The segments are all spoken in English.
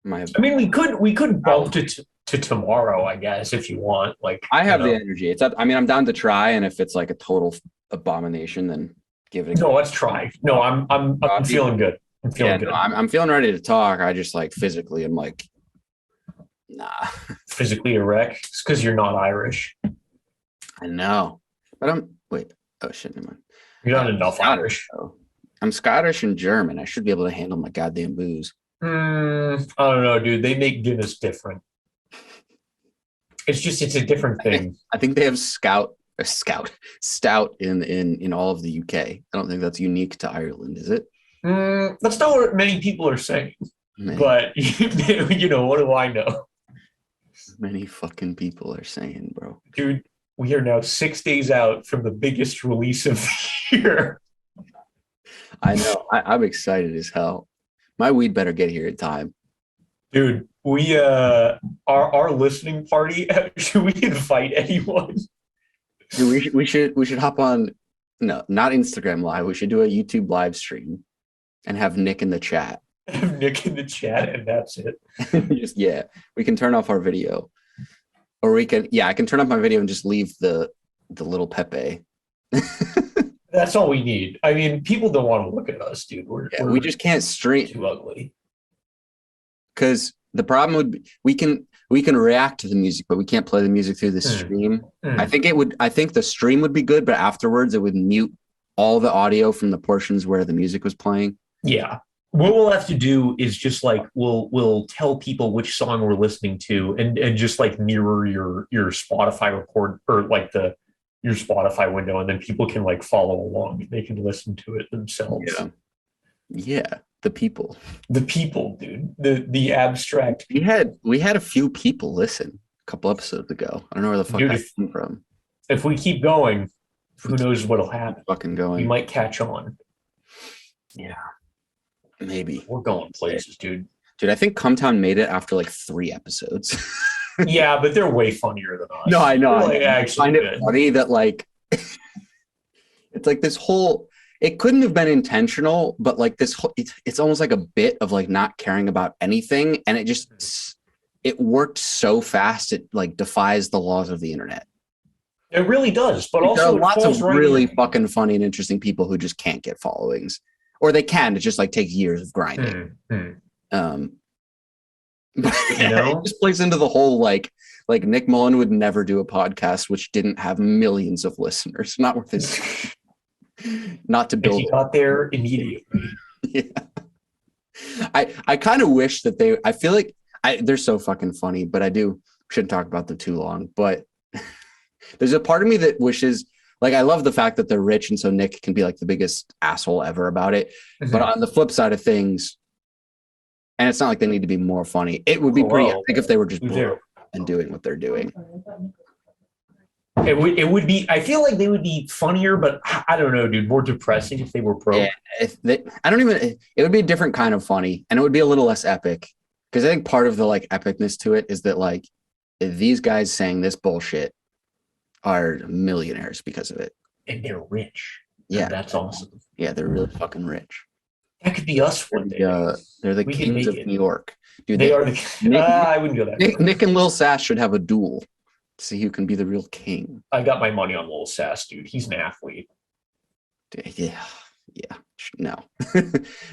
My I mean, we could bump to tomorrow, I guess, if you want. Like, I have the energy. It's up. I mean, I'm down to try, and if it's like a total abomination, then give it a no, go. let's try. No, I'm Coffee. feeling good. I'm Yeah, feeling no, good. I'm feeling ready to talk. I just like physically, I'm like, nah. Physically erect. It's because you're not Irish. I know, but I'm wait. Oh shit, never mind. You're not I'm enough Scottish Irish. though. I'm Scottish and German. I should be able to handle my goddamn booze. I don't know, dude. They make Guinness different. It's a different thing. I think they have stout in all of the UK. I don't think that's unique to Ireland, is it? That's not what many people are saying. Many But what do I know? many fucking people are saying, bro. Dude, we are now 6 days out from the biggest release of the year. I know. I'm excited as hell. My weed better get here in time. Dude, we our listening party, should we invite anyone? Dude, we should hop on. No, not Instagram live. We should do a YouTube live stream and have Nick in the chat. Have Nick in the chat, and that's it. Just yeah, we can turn off our video, or we can I can turn off my video and just leave the little Pepe. That's all we need. I mean, people don't want to look at us, dude. We're We just can't stream too ugly. because the problem would be we can react to the music, but we can't play the music through the stream. I think the stream would be good, but afterwards it would mute all the audio from the portions where the music was playing. Yeah. What we'll have to do is just like we'll tell people which song we're listening to and just like mirror your Spotify record or like your Spotify window, and then people can like follow along. They can listen to it themselves. Yeah. Yeah. The people. The people, dude. The abstract. We had a few people listen a couple episodes ago. I don't know where the fuck Dude, that came from. if we keep going, who knows what'll happen? Fucking We going. might catch on. Yeah. Maybe. We're going places, dude. Dude, I think Cumtown made it after like 3 episodes. Yeah, but they're way funnier than us. No, I know. Like, I find it good. funny that like it's like this whole it couldn't have been intentional, but like this whole it's almost like a bit of like not caring about anything, and it worked so fast it like defies the laws of the internet. It really does, but There also are lots of right really in. fucking funny and interesting people who just can't get followings, or they can. It just like takes years of grinding. Um, but it just plays into the whole like Nick Mullen would never do a podcast which didn't have millions of listeners. Not worth his. Not to build. He got there immediately. Yeah. I kind of wish that they. I feel like they're so fucking funny, but I shouldn't talk about them too long. But there's a part of me that wishes. Like, I love the fact that they're rich, and so Nick can be like the biggest asshole ever about it. But on the flip side of things, and it's not like they need to be more funny. It would be pretty epic if they were just broke and doing what they're doing. It would be. I feel like they would be funnier, but I don't know, dude. More depressing if they were broke. Yeah, I don't even. It would be a different kind of funny, and it would be a little less epic. Because I think part of the like epicness to it is that like these guys saying this bullshit are millionaires because of it, and they're rich. Yeah, and that's awesome. Yeah, they're really fucking rich. That could be us one day. They're the kings of New York. Dude, they are the. I wouldn't go that. Nick and Lil Sass should have a duel. See who can be the real king. I got my money on Lil Sass, dude. He's an athlete. Yeah. No.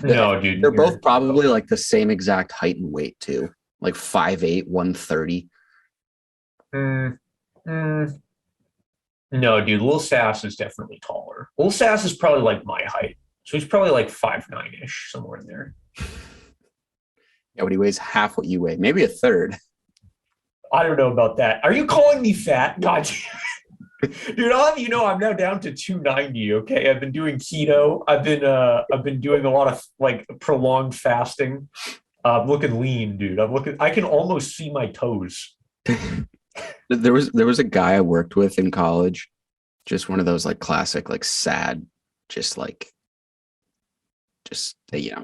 No, dude. They're both probably like the same exact height and weight too. Like 5'8", 130. No, dude. Lil Sass is definitely taller. Lil Sass is probably like my height. So he's probably like 5'9"-ish, somewhere in there. Yeah, but he weighs half what you weigh. Maybe a third. I don't know about that. Are you calling me fat? God, dude, I'll have you know I'm now down to 290. Okay, I've been doing keto. I've been doing a lot of like prolonged fasting. I'm looking lean, dude. I can almost see my toes. There was a guy I worked with in college, just one of those like classic like sad, just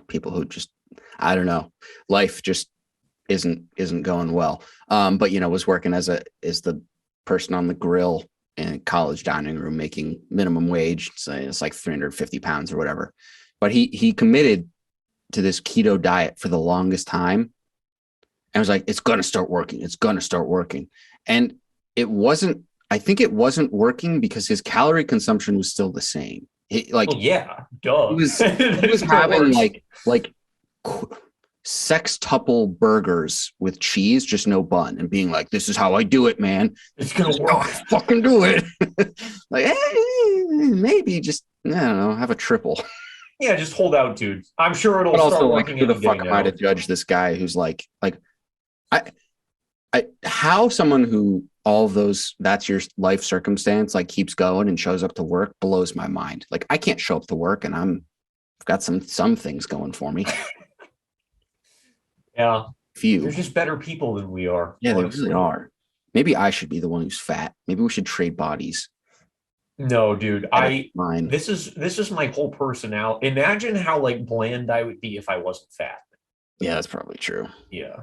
people who just I don't know, life just isn't going well. But was working as the person on the grill in college dining room making minimum wage. So it's like 350 pounds or whatever. But he committed to this keto diet for the longest time. I was like, it's gonna start working. It's gonna start working. And it wasn't. I think it wasn't working because his calorie consumption was still the same. Well, yeah, duh. He was having like sextuple burgers with cheese, just no bun, and being like, "This is how I do it, man. It's gonna work. I fucking do it." Like, maybe just I don't know, have a triple. Yeah, just hold out, dude. I'm sure it'll But start also, like, working. who the fuck am I to judge this guy who's like, how someone who all of those that's your life circumstance like keeps going and shows up to work blows my mind. Like, I can't show up to work and I've got some things going for me. Yeah, Few. They're just better people than we are. Yeah, honestly. They really are. Maybe I should be the one who's fat. Maybe we should trade bodies. No, dude. This is my whole personality. Imagine how like bland I would be if I wasn't fat. Yeah, that's probably true. Yeah.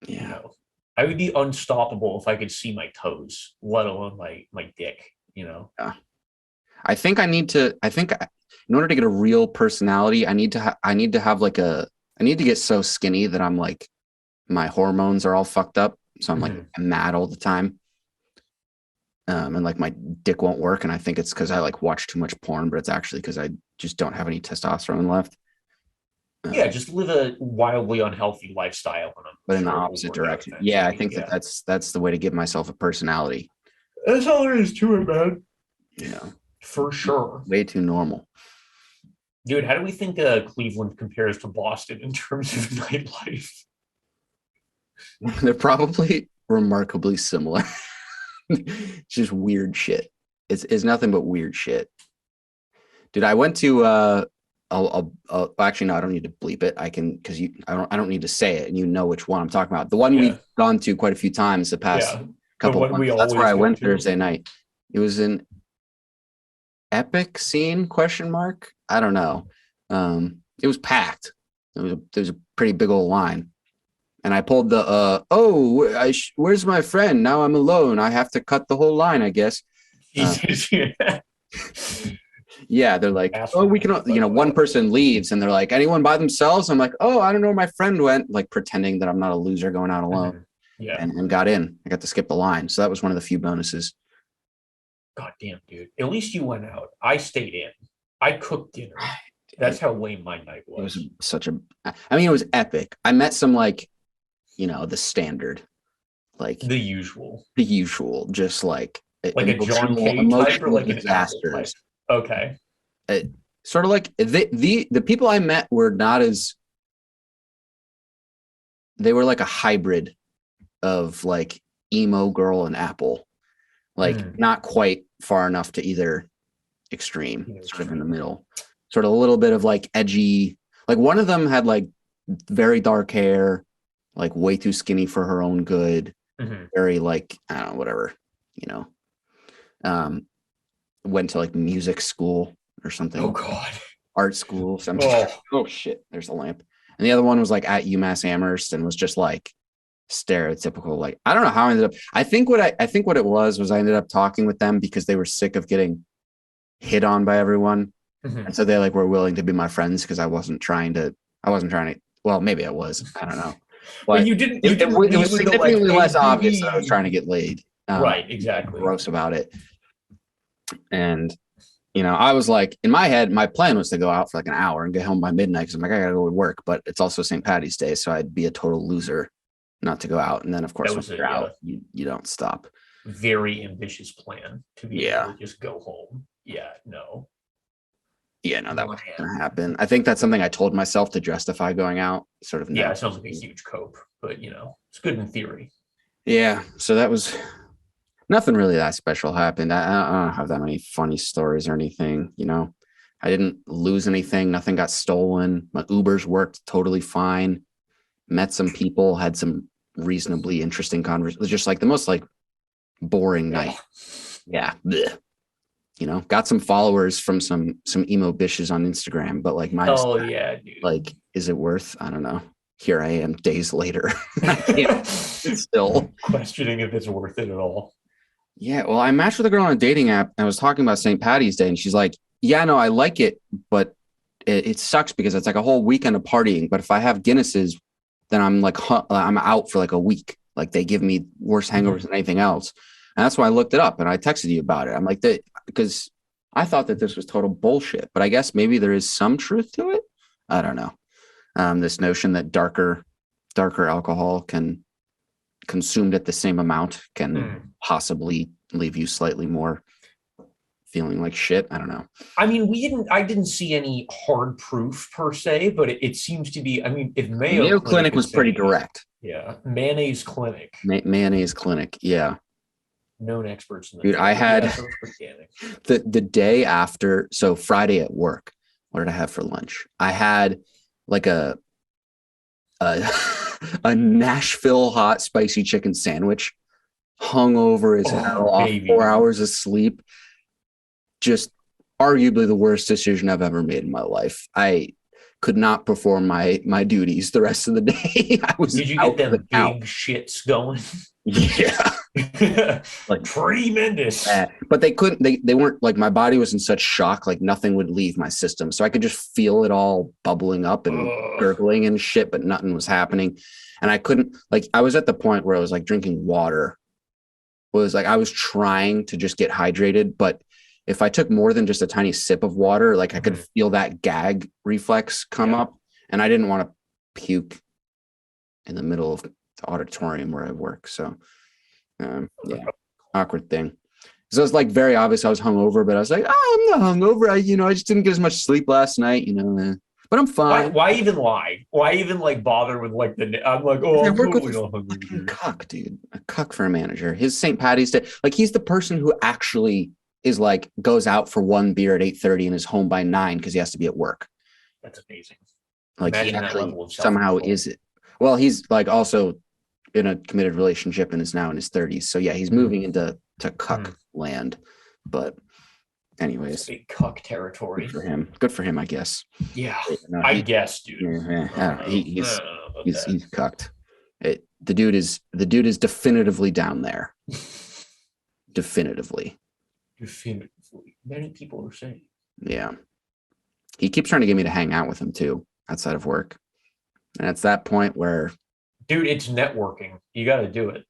Yeah. You know, I would be unstoppable if I could see my toes, let alone my dick, you know. Yeah. I think in order to get a real personality, I need to have like I need to get so skinny that I'm like, my hormones are all fucked up. So I'm like mad all the time. And like my dick won't work. And I think it's because I like watch too much porn, but it's actually because I just don't have any testosterone left. Yeah, just live a wildly unhealthy lifestyle. But in the opposite direction. Yeah, I think that's the way to give myself a personality. That's all there is to it, man. Yeah. For sure. Way too normal. Dude, how do we think Cleveland compares to Boston in terms of nightlife? They're probably remarkably similar. It's just weird shit. It's nothing but weird shit. Dude, I went to I'll actually no, I don't need to bleep it. I can because I don't need to say it and you know which one I'm talking about. The one we've gone to quite a few times the past couple of months. That's where I went Thursday night. It was an epic scene ? I don't know. It was packed. There was a pretty big old line. And I pulled the where's my friend? Now I'm alone. I have to cut the whole line, I guess. Yeah, they're like, we can, one person leaves and they're like, anyone by themselves? I'm like, I don't know where my friend went, like pretending that I'm not a loser going out alone. Yeah. And got in. I got to skip the line. So that was one of the few bonuses. God damn, dude. At least you went out. I stayed in. I cooked dinner. That's how lame my night was. It was it was epic. I met some like, the standard, like the usual, just like a John K type or like disasters. An okay. Sort of like the people I met were not as, they were like a hybrid of like emo girl and Apple, like not quite far enough to either extreme, sort of in the middle, sort of a little bit of like edgy. Like one of them had like very dark hair, like way too skinny for her own good, very like, I don't know, whatever, went to like music school or something. Oh God. Art school. Something. Oh shit. There's a lamp. And the other one was like at UMass Amherst and was just like stereotypical. Like, I don't know how I ended up. I think what it was I ended up talking with them because they were sick of getting hit on by everyone. And so they like were willing to be my friends because I wasn't trying to, well, maybe I was, I don't know. But you didn't. It was significantly less obvious that I was trying to get laid. Right, exactly. Gross about it. And, I was like, in my head, my plan was to go out for like an hour and get home by midnight because I'm like, I gotta go to work, but it's also St. Patty's Day, so I'd be a total loser not to go out. And then, of course, once you're out, you don't stop. Very ambitious plan to be able to just go home. Yeah, no. Yeah, no, that wasn't going to happen. I think that's something I told myself to justify going out. Sort of. Yeah, it sounds like a huge cope, but it's good in theory. Yeah, so that was nothing really that special happened. I don't have that many funny stories or anything. I didn't lose anything. Nothing got stolen. My Ubers worked totally fine. Met some people. Had some reasonably interesting conversations. Just like the most like boring night. Yeah. Blech. Got some followers from some emo bitches on Instagram, but like my dude. Like, is it worth? I don't know. Here I am days later. Still questioning if it's worth it at all. Yeah, well, I matched with a girl on a dating app and I was talking about St. Patty's Day and she's like, yeah, no, I like it, but it sucks because it's like a whole weekend of partying. But if I have Guinnesses, then I'm like, I'm out for like a week. Like they give me worse hangovers than anything else. And that's why I looked it up and I texted you about it. I'm like, that because I thought that this was total bullshit, but I guess maybe there is some truth to it. I don't know. This notion that darker alcohol can consumed at the same amount can possibly leave you slightly more feeling like shit. I don't know. I mean, I didn't see any hard proof per se, but it seems to be, I mean, if Mayo Clinic was pretty direct. Yeah. Mayonnaise Clinic. Mayonnaise Clinic. Yeah. Known experts in the Dude, I had the day after, so Friday at work, what did I have for lunch? I had like a Nashville hot spicy chicken sandwich, hungover as hell, off 4 hours of sleep. Just arguably the worst decision I've ever made in my life. I could not perform my duties the rest of the day. Did you get them big shits going? Yeah. Like tremendous. But they couldn't, they weren't like, my body was in such shock, like nothing would leave my system. So I could just feel it all bubbling up and gurgling and shit, but nothing was happening. And I couldn't, like, I was at the point where I was like drinking water. It was like I was trying to just get hydrated, but if I took more than just a tiny sip of water, like I could feel that gag reflex come up, and I didn't want to puke in the middle of the auditorium where I work. So yeah, awkward thing. So it's like very obvious I was hungover, but I was like, oh, I'm not hungover. I just didn't get as much sleep last night, but I'm fine. Why even lie? Why even like bother with like I'm like, oh, I work with a fucking cuck, dude. A cuck for a manager. His St. Patty's Day, like he's the person who actually is like goes out for one beer at 8:30 and is home by 9 because he has to be at work. That's amazing. Like he actually somehow is it. Well, he's like also in a committed relationship and is now in his 30s. So yeah, he's moving into cuck land. But anyways, big cuck territory. Good for him, I guess. Yeah, I guess, dude. He's cucked. The dude is definitively down there. Definitively. Many people are saying. Yeah. He keeps trying to get me to hang out with him too, outside of work. And it's that point where, dude, it's networking. You got to do it.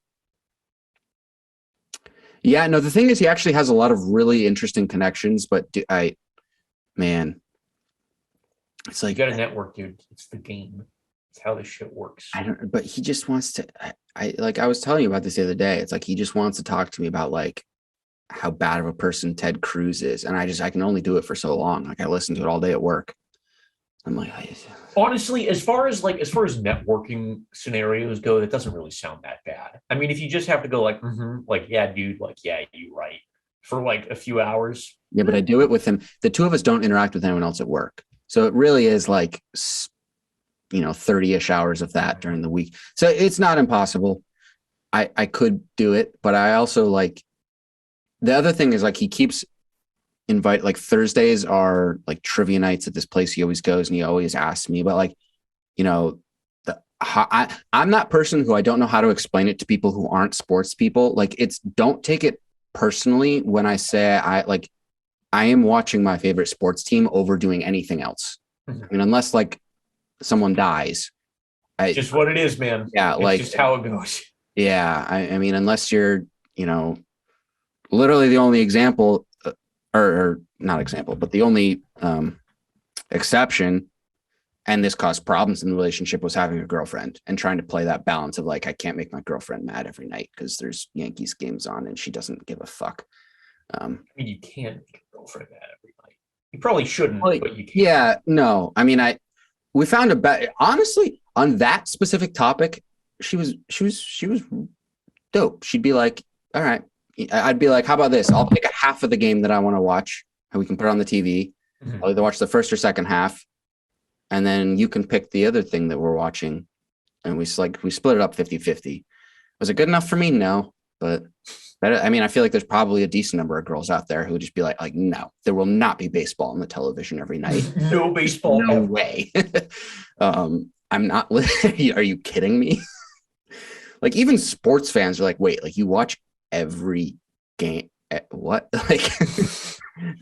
Yeah, no, the thing is he actually has a lot of really interesting connections, but man, it's like, you got to network, dude. It's the game. It's how this shit works. But he just wants to, I was telling you about this the other day. It's like, he just wants to talk to me about like how bad of a person Ted Cruz is. And I can only do it for so long. Like I listen to it all day at work. I'm like, honestly, as far as networking scenarios go, that doesn't really sound that bad. I mean, if you just have to go like, like, yeah, dude, like, yeah, you're right, for like a few hours. Yeah, but I do it with him. The two of us don't interact with anyone else at work. So it really is like, 30-ish hours of that during the week. So it's not impossible. I could do it, but I also like, the other thing is like he keeps like Thursdays are like trivia nights at this place he always goes, and he always asks me about like, I'm that person who I don't know how to explain it to people who aren't sports people. Like don't take it personally when I say I am watching my favorite sports team over doing anything else. I mean, unless like someone dies. Just what it is, man. Yeah. It's like just how it goes. Yeah. I mean, unless you're, literally the only example or not example, but the only exception, and this caused problems in the relationship, was having a girlfriend and trying to play that balance of like, I can't make my girlfriend mad every night because there's Yankees games on and she doesn't give a fuck. I mean, you can make a girlfriend mad every night. You probably shouldn't, but you can. Yeah, no. I mean, we found honestly, on that specific topic, she was dope. She'd be like, all right. I'd be like, how about this? I'll pick a half of the game that I want to watch and we can put it on the TV. I'll either watch the first or second half. And then you can pick the other thing that we're watching. And we split it up 50-50. Was it good enough for me? No. But I mean, I feel like there's probably a decent number of girls out there who would just be like, no, there will not be baseball on the television every night. No baseball. No way. I'm not, are you kidding me? Like even sports fans are like, wait, like you watch every game, What? Like,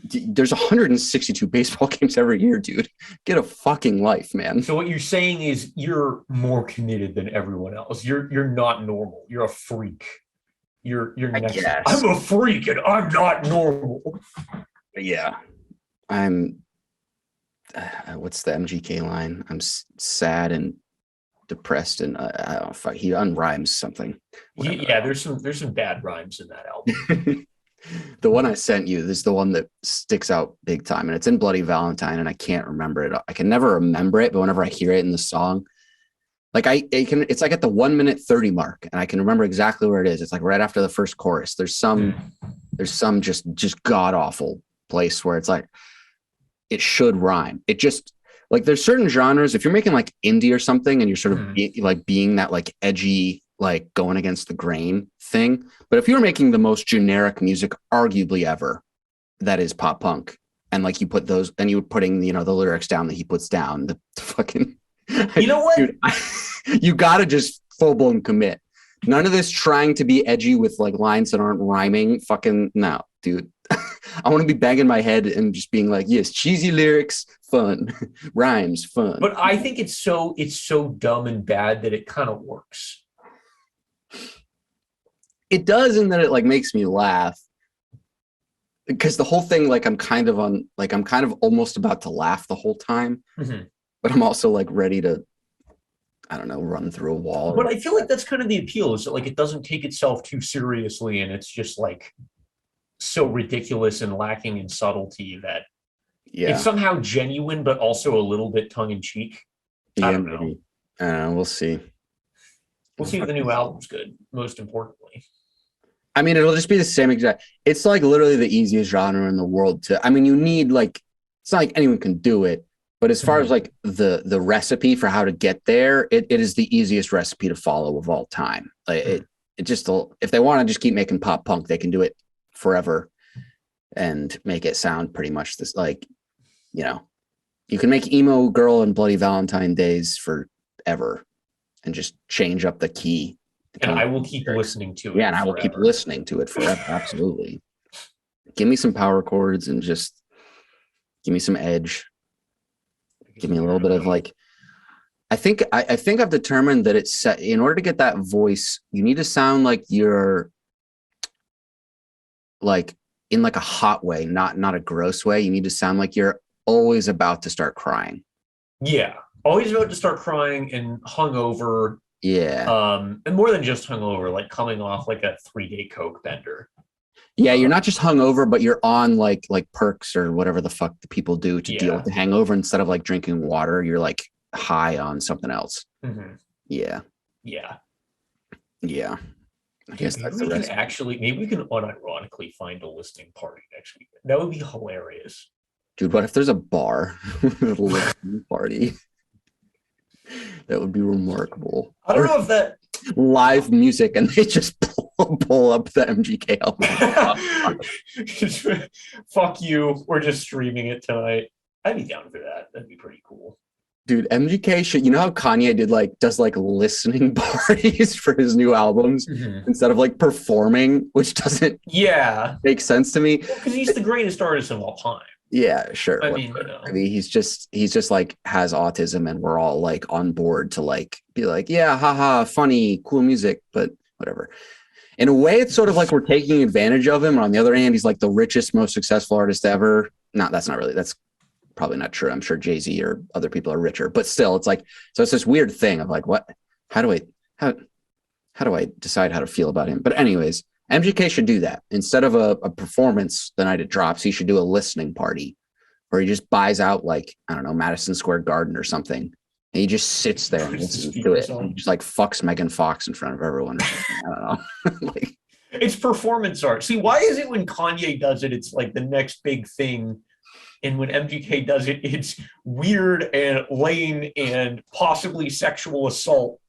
there's 162 baseball games every year, dude. Get a fucking life, man. So what you're saying is you're more committed than everyone else. You're not normal. You're a freak. You're I next. guess. I'm a freak and I'm not normal. Yeah. I'm what's the MGK line? I'm sad and depressed and I don't know, fuck, he unrhymes something. Yeah, there's some bad rhymes in that album. The one I sent you is the one that sticks out big time, and it's in Bloody Valentine, and I can't remember it. I can never remember it, but whenever I hear it in the song, like it's like at the 1 minute 30 mark, and I can remember exactly where it is. It's like right after the first chorus. There's some just god awful place where it's like it should rhyme. It just like there's certain genres. If you're making like indie or something, and you're sort of being that like edgy, like going against the grain thing. But if you're making the most generic music arguably ever, that is pop punk, and like you put those and you were putting, the lyrics down that he puts down, the fucking, you know what? Dude, you gotta just full blown commit. None of this trying to be edgy with like lines that aren't rhyming. Fucking no, dude. I want to be banging my head and just being like, yes, cheesy lyrics, fun, rhymes, fun. But I think it's so dumb and bad that it kind of works. It does, in that it like makes me laugh, because the whole thing, like I'm kind of almost about to laugh the whole time, but I'm also like ready to, I don't know, run through a wall. But I feel like that's kind of the appeal, is that like it doesn't take itself too seriously, and it's just like so ridiculous and lacking in subtlety that it's somehow genuine, but also a little bit tongue in cheek. I don't know. Maybe. I don't know. We'll see. We'll see if the new album's good, most importantly. I mean, it'll just be the same exact. It's like literally the easiest genre in the world to. I mean, you need like, it's not like anyone can do it, but as far as like the recipe for how to get there, it is the easiest recipe to follow of all time. Like it just, if they want to just keep making pop punk, they can do it forever and make it sound pretty much this, like, you can make Emo Girl and Bloody Valentine Days forever and just change up the key. And I will keep listening to it. Yeah, and I will keep listening to it forever. Absolutely. Give me some power chords and just give me some edge. Give me a little bit of like, I think I've determined that it's set, in order to get that voice, you need to sound like you're like in like a hot way, not a gross way. You need to sound like you're always about to start crying. Yeah. Always about to start crying and hungover. Yeah. And more than just hungover, like coming off like a 3-day coke bender. Yeah, you're not just hungover, but you're on like perks or whatever the fuck the people do to deal with the hangover. Instead of like drinking water, you're like high on something else. Yeah. I guess that's the rest. Maybe we can unironically find a listening party next week. That would be hilarious. Dude, what if there's a bar with a listening party? That would be remarkable. I don't know if that live music and they just pull up the MGK album. Fuck you. We're just streaming it tonight. I'd be down for that. That'd be pretty cool. Dude, MGK should, how Kanye does listening parties for his new albums instead of like performing, which doesn't make sense to me. Because he's the greatest artist of all time. Yeah, sure. I mean, he's just like has autism, and we're all like on board to like be like, yeah, haha, funny, cool music, but whatever. In a way, it's sort of like we're taking advantage of him. And on the other hand, he's like the richest, most successful artist ever. That's probably not true. I'm sure Jay-Z or other people are richer, but still, it's like, so it's this weird thing of like, how do I decide how to feel about him? But anyways, MGK should do that. Instead of a performance the night it drops, he should do a listening party where he just buys out like, I don't know, Madison Square Garden or something. And he just sits there and listens to it. And he just like fucks Megan Fox in front of everyone. I don't know. Like, it's performance art. See, why is it when Kanye does it, it's like the next big thing? And when MGK does it, it's weird and lame and possibly sexual assault.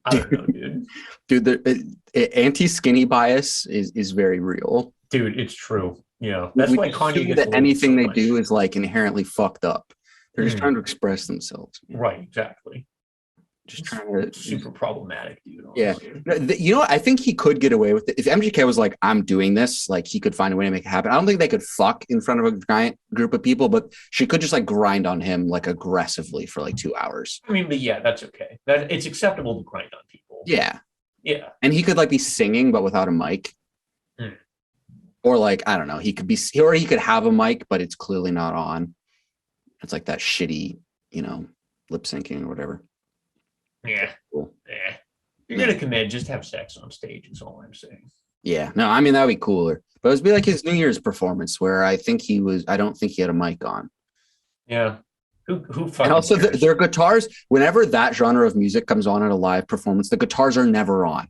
I don't know, dude. Dude, the anti-skinny bias is very real. Dude, it's true. Yeah, that's why Kanye gets that anything they do is like inherently fucked up. They're just trying to express themselves. Right, exactly. Just trying to super problematic, dude. Yeah. You know what? I think he could get away with it. If MGK was like, I'm doing this, like he could find a way to make it happen. I don't think they could fuck in front of a giant group of people, but she could just like grind on him like aggressively for like 2 hours. I mean, but yeah, that's okay. It's acceptable to grind on people. Yeah. Yeah. And he could like be singing, but without a mic. Or like, I don't know, he could have a mic, but it's clearly not on. It's like that shitty, lip syncing or whatever. Yeah. Cool. Yeah. You're going to commit, just have sex on stage is all I'm saying. Yeah. No, I mean, that would be cooler. But it would be like his New Year's performance where I don't think he had a mic on. Yeah. Who fucking And also cares? their guitars, whenever that genre of music comes on at a live performance, the guitars are never on.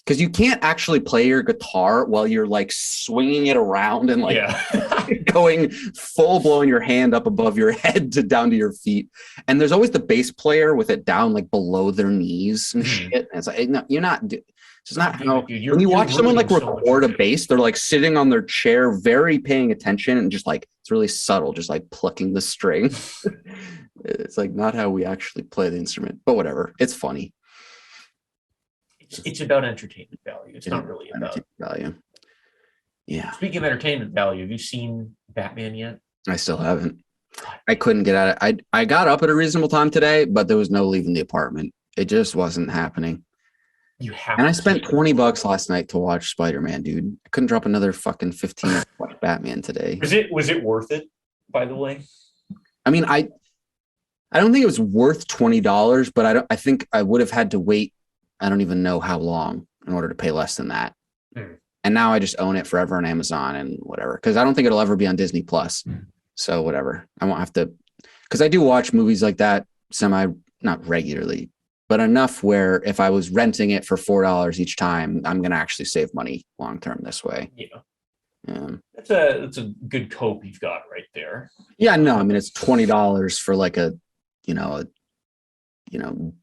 Because you can't actually play your guitar while you're like swinging it around and like going full blowing your hand up above your head down to your feet. And there's always the bass player with it down like below their knees and shit. And it's like, no, you're not. It's not how. Dude, when you watch someone like record a bass, they're like sitting on their chair, very paying attention, and just like it's really subtle, just like plucking the string. It's like not how we actually play the instrument, but whatever. It's funny. It's about entertainment value. It's not really about value. Yeah. Speaking of entertainment value, have you seen Batman yet? I still haven't. I couldn't get at it. I got up at a reasonable time today, but there was no leaving the apartment. It just wasn't happening. You have. And I spent $20 last night to watch Spider-Man, dude. I couldn't drop another fucking 15 to watch Batman today. Was it worth it? By the way, I mean, I don't think it was worth $20, but I think I would have had to wait. I don't even know how long in order to pay less than that. And now I just own it forever on Amazon and whatever. Cause I don't think it'll ever be on Disney Plus. So whatever. I won't have to, cause I do watch movies like that not regularly, but enough where if I was renting it for $4 each time, I'm going to actually save money long-term this way. Yeah. That's a good cope you've got right there. Yeah, no, I mean, it's $20 for like a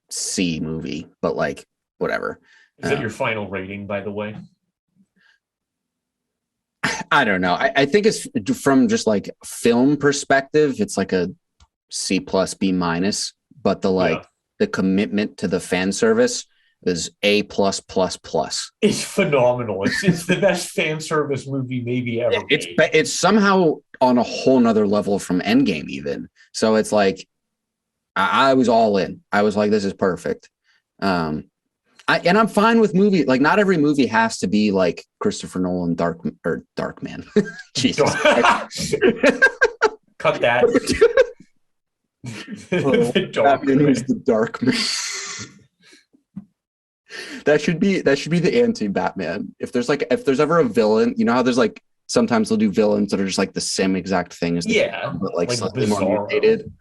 C movie, but like, whatever. Is that your final rating, by the way? I don't know. I think it's from just like film perspective, it's like a C plus B minus, but the commitment to the fan service is A plus plus plus. It's phenomenal. It's the best fan service movie maybe ever. It's somehow on a whole nother level from Endgame even. So it's like I was all in. I was like, this is perfect. And I'm fine with movie. Like, not every movie has to be like Christopher Nolan, Darkman. Jesus. Cut that. Batman is the Darkman. That should be the anti-Batman. If there's ever a villain, you know how there's like sometimes they'll do villains that are just like the same exact thing as but like slightly more mutated.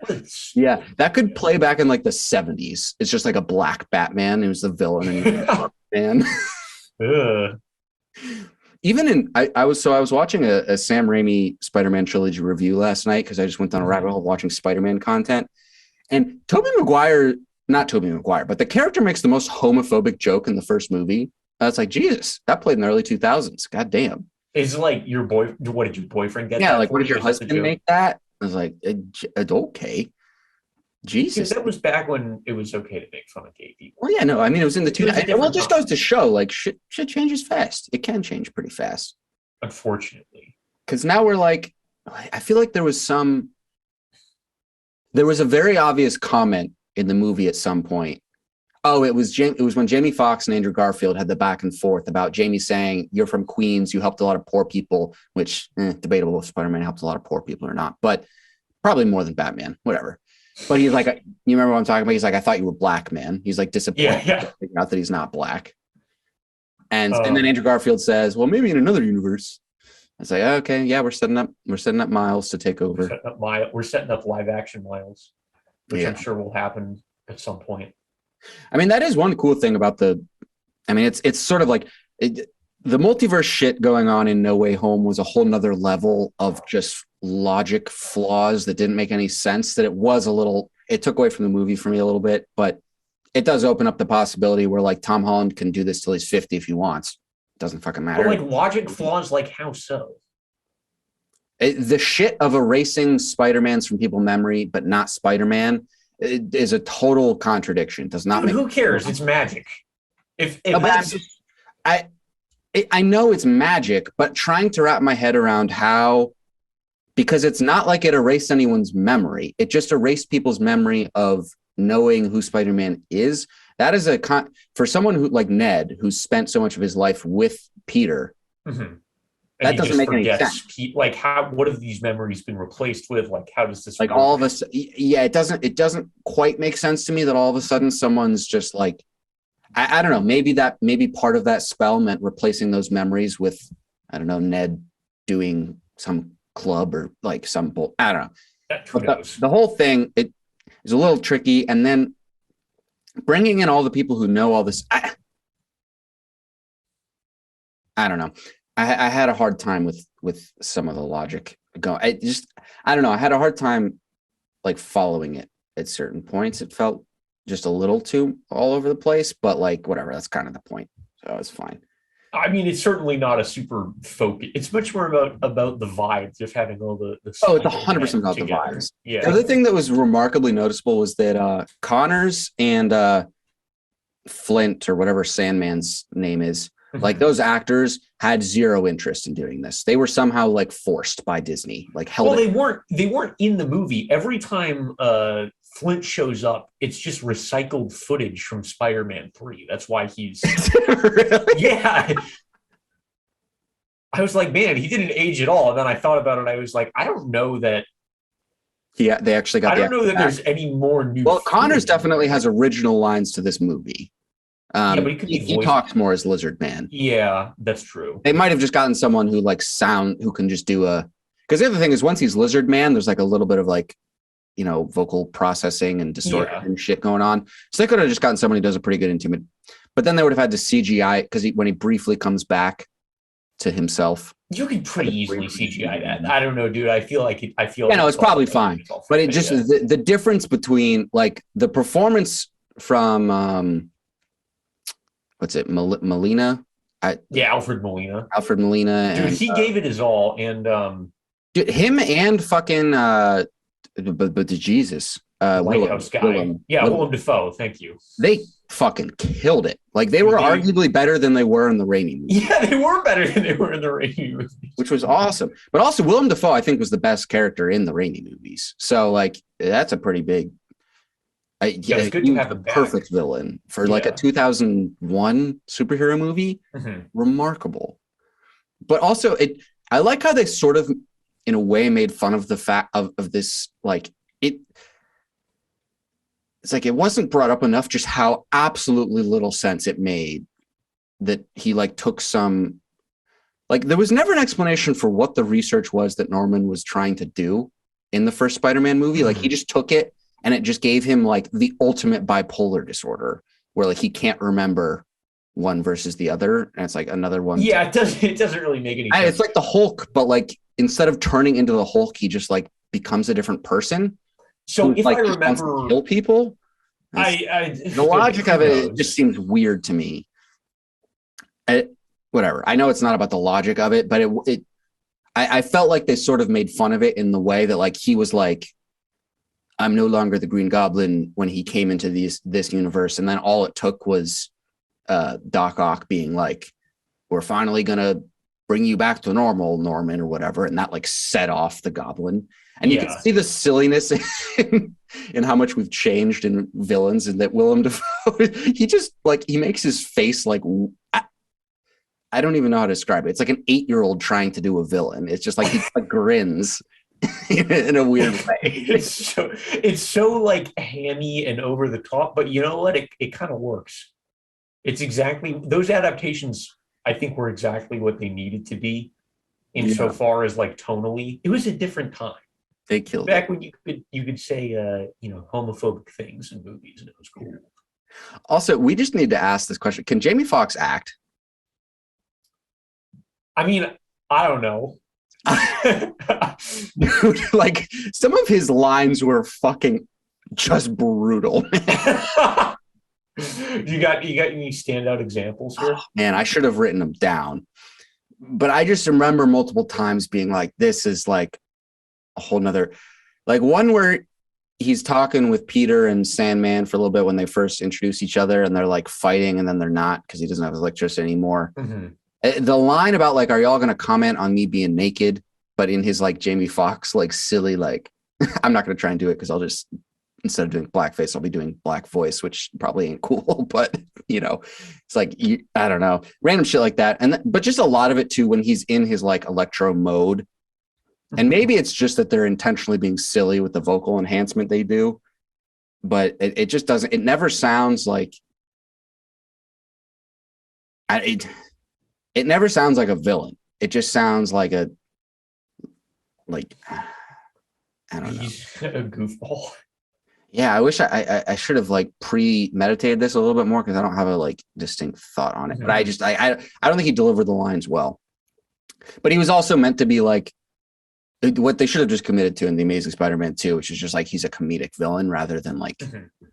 Yeah, that could play back in like the 70s. It's just like a black Batman who's the villain and Batman. Even in I was watching a Sam Raimi Spider-Man trilogy review last night because I just went down a rabbit hole watching Spider-Man content, and not Tobey Maguire, but the character makes the most homophobic joke in the first movie. I was like, Jesus, that played in the early 2000s. God damn. Is like what did your boyfriend get? Yeah, like what did your husband make that? I was like, okay. Jesus. That was back when it was okay to make fun of gay people. Well, yeah, no, I mean, it was in the 2000s. Well, it just goes to show, like, shit changes fast. It can change pretty fast. Unfortunately. Because now we're like, I feel like there was a very obvious comment in the movie at some point. Oh, it was when Jamie Foxx and Andrew Garfield had the back and forth about Jamie saying, you're from Queens, you helped a lot of poor people, which debatable if Spider-Man helped a lot of poor people or not, but probably more than Batman, whatever. But he's like, you remember what I'm talking about? He's like, I thought you were black, man. He's like disappointed to figure out that he's not black. And then Andrew Garfield says, well, maybe in another universe. I was like, okay, yeah, we're setting up Miles to take over. We're setting up live action Miles, which I'm sure will happen at some point. I mean, that is one cool thing about it's sort of like the multiverse shit going on in No Way Home was a whole nother level of just logic flaws that didn't make any sense, that it took away from the movie for me a little bit, but it does open up the possibility where like Tom Holland can do this till he's 50 if he wants. It doesn't fucking matter. But like logic flaws, like how so? The shit of erasing Spider-Mans from people's memory, but not Spider-Man it is a total contradiction. Does not make who cares? It's magic. If no, that's I know it's magic, but trying to wrap my head around how, because it's not like it erased anyone's memory. It just erased people's memory of knowing who Spider-Man is. That is for someone who like Ned, who's spent so much of his life with Peter. Mhm. That doesn't make any sense. Like, what have these memories been replaced with? Like, how does this like work? all of us? Yeah, it doesn't quite make sense to me that all of a sudden someone's just like, I don't know, maybe part of that spell meant replacing those memories with, I don't know, Ned doing some club or like some I don't know. But the whole thing, it is a little tricky. And then bringing in all the people who know all this, I don't know. I had a hard time with some of the logic going. I don't know. I had a hard time like following it at certain points. It felt just a little too all over the place, but like whatever, that's kind of the point. So it's fine. I mean, it's certainly not a super focus. It's much more about the vibes of having all the it's 100% about together. The vibes. Yeah. The other thing that was remarkably noticeable was that Connors and Flint, or whatever Sandman's name is, like those actors had zero interest in doing this. They were somehow like forced by Disney, like held. Well, they weren't in the movie. Every time Flint shows up, it's just recycled footage from Spider-Man 3. That's why he's really? Yeah. I was like, man, he didn't age at all. And then I thought about it. I was like, I don't know that. Yeah, they actually got. I don't know that there's any more new. Well, Connors definitely has original lines to this movie. Yeah, but he talks more as Lizard Man. Yeah, that's true. They might have just gotten someone who like who can just do because the other thing is once he's Lizard Man, there's like a little bit of like, you know, vocal processing and distortion and shit going on. So they could have just gotten someone who does a pretty good intimate, but then they would have had to CGI because when he briefly comes back to himself. You could pretty easily CGI that. I don't know, dude. I feel like it's probably fine. But it just the difference between like the performance from what's it, Molina? Alfred Molina. Alfred Molina. Dude, he gave it his all, and dude, him and fucking but the Jesus. Lighthouse guy. Willem Dafoe. Thank you. They fucking killed it. Like they were arguably better than they were in the Raimi movie. Yeah, they were better than they were in the Raimi movies, which was awesome. But also Willem Dafoe, I think, was the best character in the Raimi movies. So like that's a pretty big. It's good to have a perfect villain for like a 2001 superhero movie. Mm-hmm. Remarkable. But also I like how they sort of in a way made fun of the fact of this, like it's like it wasn't brought up enough just how absolutely little sense it made that he like took some, like there was never an explanation for what the research was that Norman was trying to do in the first Spider-Man movie. Mm-hmm. Like he just took it and it just gave him like the ultimate bipolar disorder where like he can't remember one versus the other. And it's like another one. Yeah, it doesn't really make any sense. It's like the Hulk, but like instead of turning into the Hulk, he just like becomes a different person. So if like, I remember, to kill people. The logic of it just seems weird to me. Whatever. I know it's not about the logic of it, but I felt like they sort of made fun of it in the way that like he was like, I'm no longer the Green Goblin when he came into this universe, and then all it took was Doc Ock being like, we're finally gonna bring you back to normal, Norman, or whatever, and that like set off the Goblin. And you can see the silliness in how much we've changed in villains, and that Willem Dafoe, he just like, he makes his face like, I don't even know how to describe it. It's like an 8-year-old trying to do a villain. It's just like he like grins in a weird way. It's so like hammy and over the top, but you know what? It kind of works. It's exactly, those adaptations I think were exactly what they needed to be insofar as like tonally. It was a different time. They killed back when you could say homophobic things in movies, and it was cool. Also, we just need to ask this question: can Jamie Foxx act? I mean, I don't know. Dude, like some of his lines were fucking just brutal. You got any standout examples here? Oh, man, I should have written them down, but I just remember multiple times being like, "This is like a whole nother," like one where he's talking with Peter and Sandman for a little bit when they first introduce each other, and they're like fighting, and then they're not because he doesn't have his electricity anymore. The line about like, are y'all going to comment on me being naked? But in his like Jamie Foxx, like silly, like I'm not going to try and do it because I'll just, instead of doing blackface, I'll be doing black voice, which probably ain't cool. But it's like, I don't know, random shit like that. But just a lot of it too, when he's in his like electro mode. And maybe it's just that they're intentionally being silly with the vocal enhancement they do, but it just doesn't, it never sounds like, it never sounds like a villain. It just sounds like I don't know. He's a goofball. Yeah, I wish I should have like premeditated this a little bit more because I don't have a like distinct thought on it. But I don't think he delivered the lines well. But he was also meant to be like what they should have just committed to in the Amazing Spider-Man 2, which is just like he's a comedic villain rather than like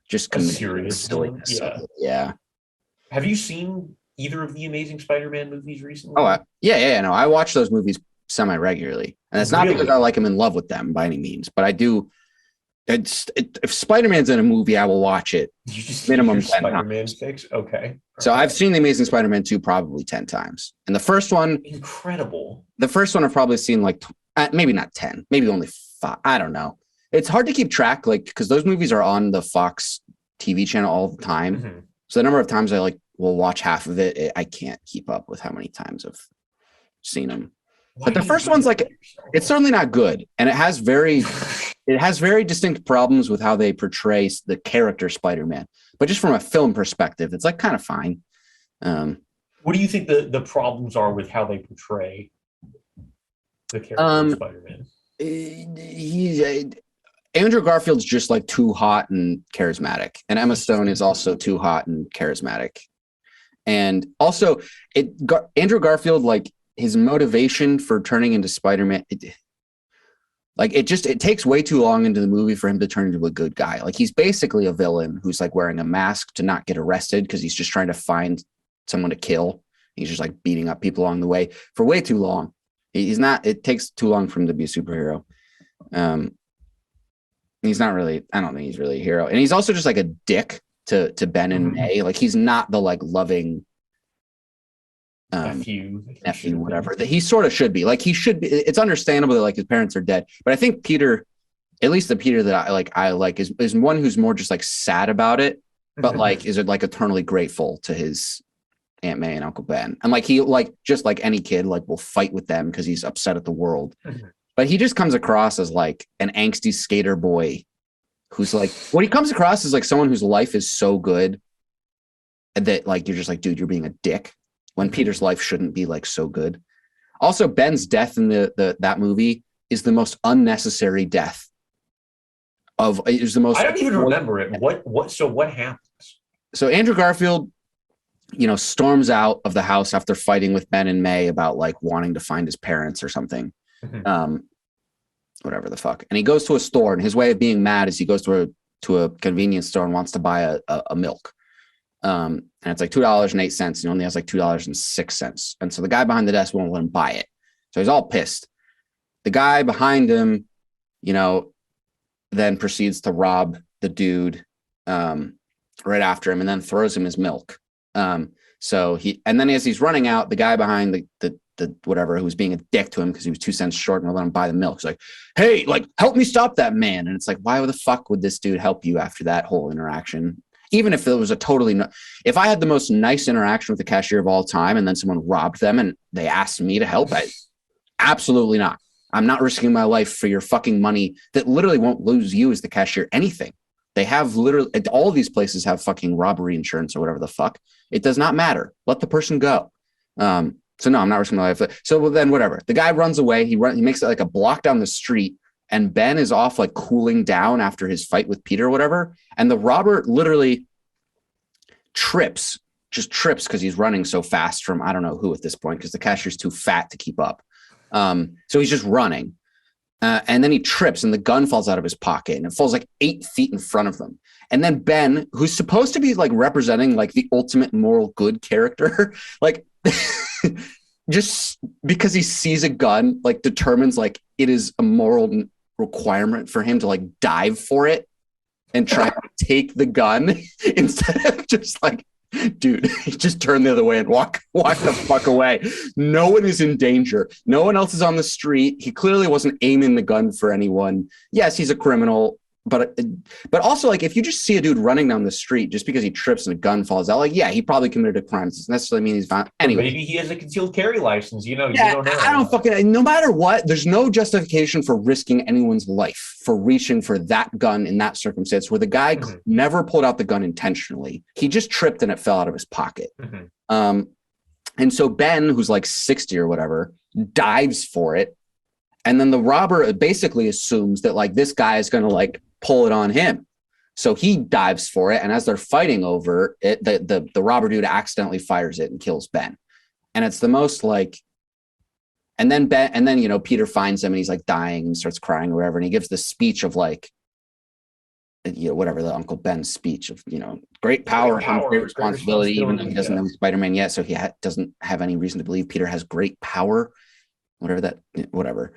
just serious silliness. Yeah. Have you seen either of the Amazing Spider-Man movies recently? Oh, yeah. No, I watch those movies semi-regularly, and it's not because I like I'm in love with them by any means, but I do. If Spider-Man's in a movie, I will watch it. You just minimum 10 Spider-Man fix. Okay. So I've seen the Amazing Spider-Man 2 probably 10 times, and the first one, incredible. The first one I've probably seen like maybe not 10, maybe only 5. I don't know. It's hard to keep track, like because those movies are on the Fox TV channel all the time. So the number of times I like will watch half of it, I can't keep up with how many times I've seen them. But the first one's like, it's certainly not good, and it has very distinct problems with how they portray the character Spider-Man. But just from a film perspective, it's like kind of fine. What do you think the problems are with how they portray the character of Spider-Man? Andrew Garfield's just like too hot and charismatic, and Emma Stone is also too hot and charismatic. And also, Andrew Garfield, like his motivation for turning into Spider-Man, it takes way too long into the movie for him to turn into a good guy. Like he's basically a villain who's like wearing a mask to not get arrested because he's just trying to find someone to kill. He's just like beating up people along the way for way too long. He's not. It takes too long for him to be a superhero. He's not really. I don't think he's really a hero, and he's also just like a dick to Ben and May. Like he's not the like loving nephew, whatever that he sort of should be. Like he should be. It's understandable that like his parents are dead, but I think Peter, at least the Peter that I like is one who's more just like sad about it, but like is like eternally grateful to his Aunt May and Uncle Ben, and like he like just like any kid like will fight with them because he's upset at the world. But he just comes across as like an angsty skater boy who's like, what he comes across is like someone whose life is so good that like you're just like, dude, you're being a dick, when Peter's life shouldn't be like so good. Also, Ben's death in that movie is the most unnecessary death of. It was the most. I don't even remember it. What happens? So Andrew Garfield, storms out of the house after fighting with Ben and May about like wanting to find his parents or something. Whatever the fuck. And he goes to a store, and his way of being mad is he goes to a convenience store and wants to buy a milk. And it's like $2.08, and he only has like $2.06. And so the guy behind the desk won't let him buy it. So he's all pissed. The guy behind him, then proceeds to rob the dude right after him and then throws him his milk. And then as he's running out, the guy behind the whatever who's being a dick to him because he was 2 cents short and let him buy the milk. He's like, hey, like, help me stop that man. And it's like, why the fuck would this dude help you after that whole interaction? Even if it was if I had the most nice interaction with the cashier of all time and then someone robbed them and they asked me to help, absolutely not. I'm not risking my life for your fucking money that literally won't lose you as the cashier anything. They have literally, all of these places have fucking robbery insurance or whatever the fuck. It does not matter. Let the person go. So no, I'm not risking my life. So then whatever. The guy runs away. He makes it like a block down the street, and Ben is off like cooling down after his fight with Peter or whatever. And the robber literally trips because he's running so fast from I don't know who at this point because the cashier's too fat to keep up. So he's just running. And then he trips and the gun falls out of his pocket and it falls like 8 feet in front of them. And then Ben, who's supposed to be like representing like the ultimate moral good character, like just because he sees a gun, like determines like it is a moral requirement for him to like dive for it and try to take the gun instead of just like, dude, just turn the other way and walk the fuck away. No one is in danger. No one else is on the street. He clearly wasn't aiming the gun for anyone. Yes, he's a criminal, but also, like, if you just see a dude running down the street just because he trips and a gun falls out, like, yeah, he probably committed a crime. It doesn't necessarily mean he's violent. Anyway, maybe he has a concealed carry license. You know, yeah, you don't know. I don't fucking. No matter what, there's no justification for risking anyone's life for reaching for that gun in that circumstance where the guy never pulled out the gun intentionally. He just tripped and it fell out of his pocket. And so Ben, who's like 60 or whatever, dives for it. And then the robber basically assumes that like this guy is going to like pull it on him. So he dives for it. And as they're fighting over it, the robber dude accidentally fires it and kills Ben. And it's the most like, and then you know, Peter finds him and he's like dying and starts crying or whatever. And he gives this speech of like, you know, whatever the Uncle Ben's speech of, you know, great power comes great responsibility, even though he doesn't know Spider-Man yet. So he doesn't have any reason to believe Peter has great power, whatever.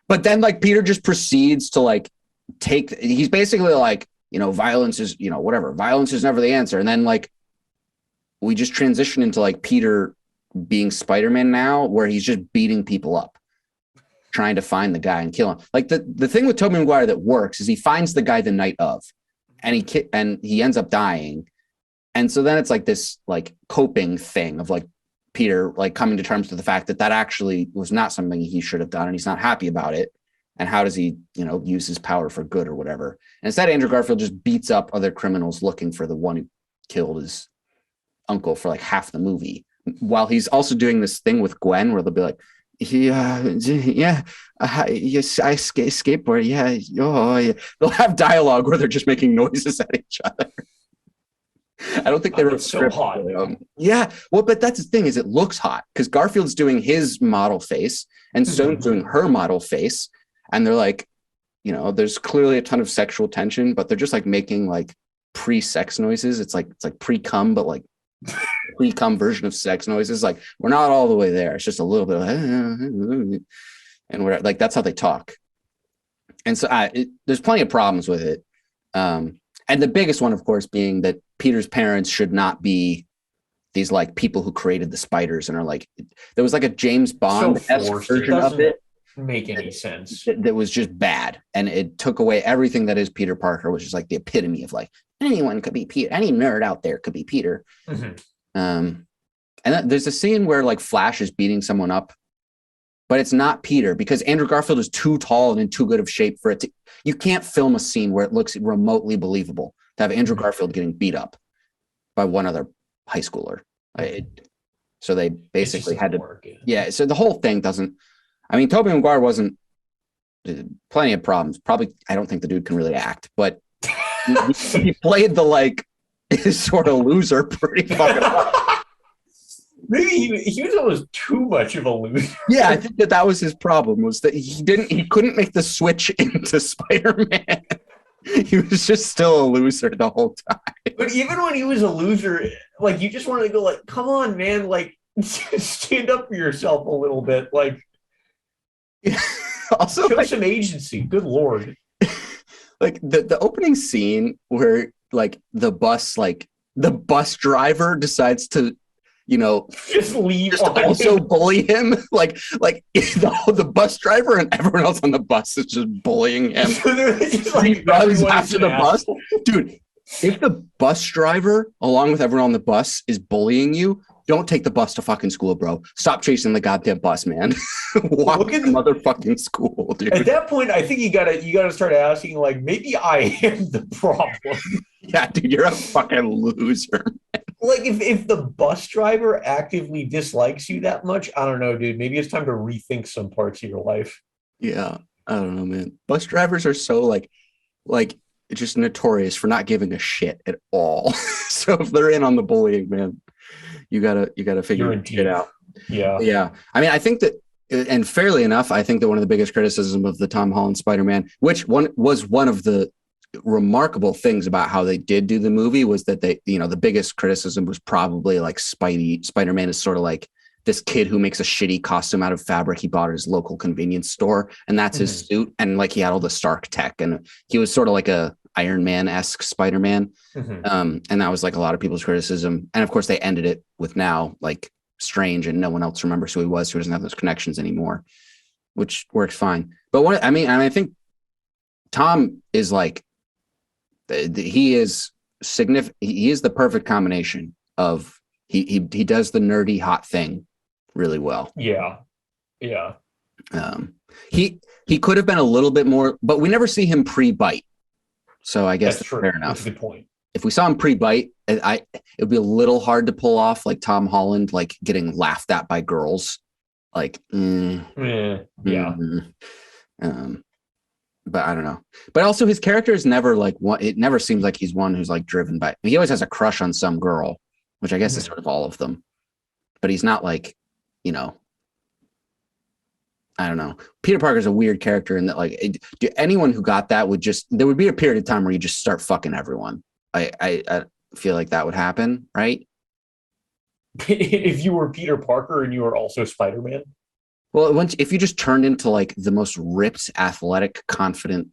But then like Peter just proceeds to like he's basically like, you know, violence is, you know, whatever. Violence is never the answer. And then like, we just transition into like Peter being Spider-Man now, where he's just beating people up, trying to find the guy and kill him. Like the thing with Tobey Maguire that works is he finds the guy the night of, and he ends up dying. And so then it's like this like coping thing of like Peter like coming to terms with the fact that actually was not something he should have done, and he's not happy about it. And how does he, you know, use his power for good or whatever? And instead, Andrew Garfield just beats up other criminals looking for the one who killed his uncle for like half the movie, while he's also doing this thing with Gwen where they'll be like, I skateboard, yeah, oh yeah. They'll have dialogue where they're just making noises at each other. I don't think they were so hot. Yeah, well, but that's the thing, is it looks hot because Garfield's doing his model face and Stone's doing her model face, and they're like, you know, there's clearly a ton of sexual tension, but they're just like making like pre-sex noises. It's like pre-cum, but like pre-cum version of sex noises. Like, we're not all the way there. It's just a little bit of, and whatever. Like, that's how they talk. And so there's plenty of problems with it. And the biggest one, of course, being that Peter's parents should not be these like people who created the spiders and are like, there was like a James Bond-esque version of it. Make any sense. That was just bad. And it took away everything that is Peter Parker, which is like the epitome of like, anyone could be Peter. Any nerd out there could be Peter. And there's a scene where like Flash is beating someone up, but it's not Peter because Andrew Garfield is too tall and in too good of shape for it to. You can't film a scene where it looks remotely believable to have Andrew Garfield getting beat up by one other high schooler. So they basically had to. Yeah. So the whole thing doesn't. I mean, Tobey Maguire wasn't. Plenty of problems. Probably, I don't think the dude can really act, but he played the like sort of loser pretty fucking well. Maybe he was almost too much of a loser. Yeah, I think that was his problem, was that he couldn't make the switch into Spider-Man. He was just still a loser the whole time. But even when he was a loser, like, you just wanted to go like, come on, man, like, stand up for yourself a little bit. Like, also show like, some agency. Good Lord. Like the opening scene where like the bus driver decides to, you know, just leave, just also bully him, like the bus driver and everyone else on the bus is just bullying him. So just like, he runs after the bus, dude. If the bus driver, along with everyone on the bus, is bullying you, don't take the bus to fucking school, bro. Stop chasing the goddamn bus, man. Walk to the motherfucking school, dude. At that point, I think you gotta start asking, like, maybe I am the problem. Yeah, dude, you're a fucking loser, man. Like, if the bus driver actively dislikes you that much, I don't know, dude. Maybe it's time to rethink some parts of your life. Yeah, I don't know, man. Bus drivers are so like just notorious for not giving a shit at all. So if they're in on the bullying, man, you gotta figure it out. Yeah. I mean, I think that, and fairly enough, I think that one of the biggest criticisms of the Tom Holland Spider-Man, which was one of the remarkable things about how they did do the movie, was that they, you know, the biggest criticism was probably like Spider-Man is sort of like this kid who makes a shitty costume out of fabric he bought at his local convenience store, and that's his suit. And like he had all the Stark tech, and he was sort of like a Iron Man-esque Spider-Man. And that was like a lot of people's criticism. And of course, they ended it with now like Strange, and no one else remembers who he was, who doesn't have those connections anymore, which works fine. But what I think Tom is like, he is significant. He is the perfect combination of he does the nerdy hot thing really well. Yeah. He could have been a little bit more, but we never see him pre-bite. So I guess that's fair enough. That's a good point. If we saw him pre-bite, it would be a little hard to pull off, like Tom Holland, like getting laughed at by girls. Like, yeah. But I don't know. But also his character is never like one. It never seems like he's one who's like driven by. He always has a crush on some girl, which I guess is sort of all of them. But he's not like, you know. I don't know. Peter Parker's a weird character in that, like, anyone who got that would just. There would be a period of time where you just start fucking everyone. I feel like that would happen, right? If you were Peter Parker and you were also Spider-Man. Well, if you just turned into like the most ripped, athletic, confident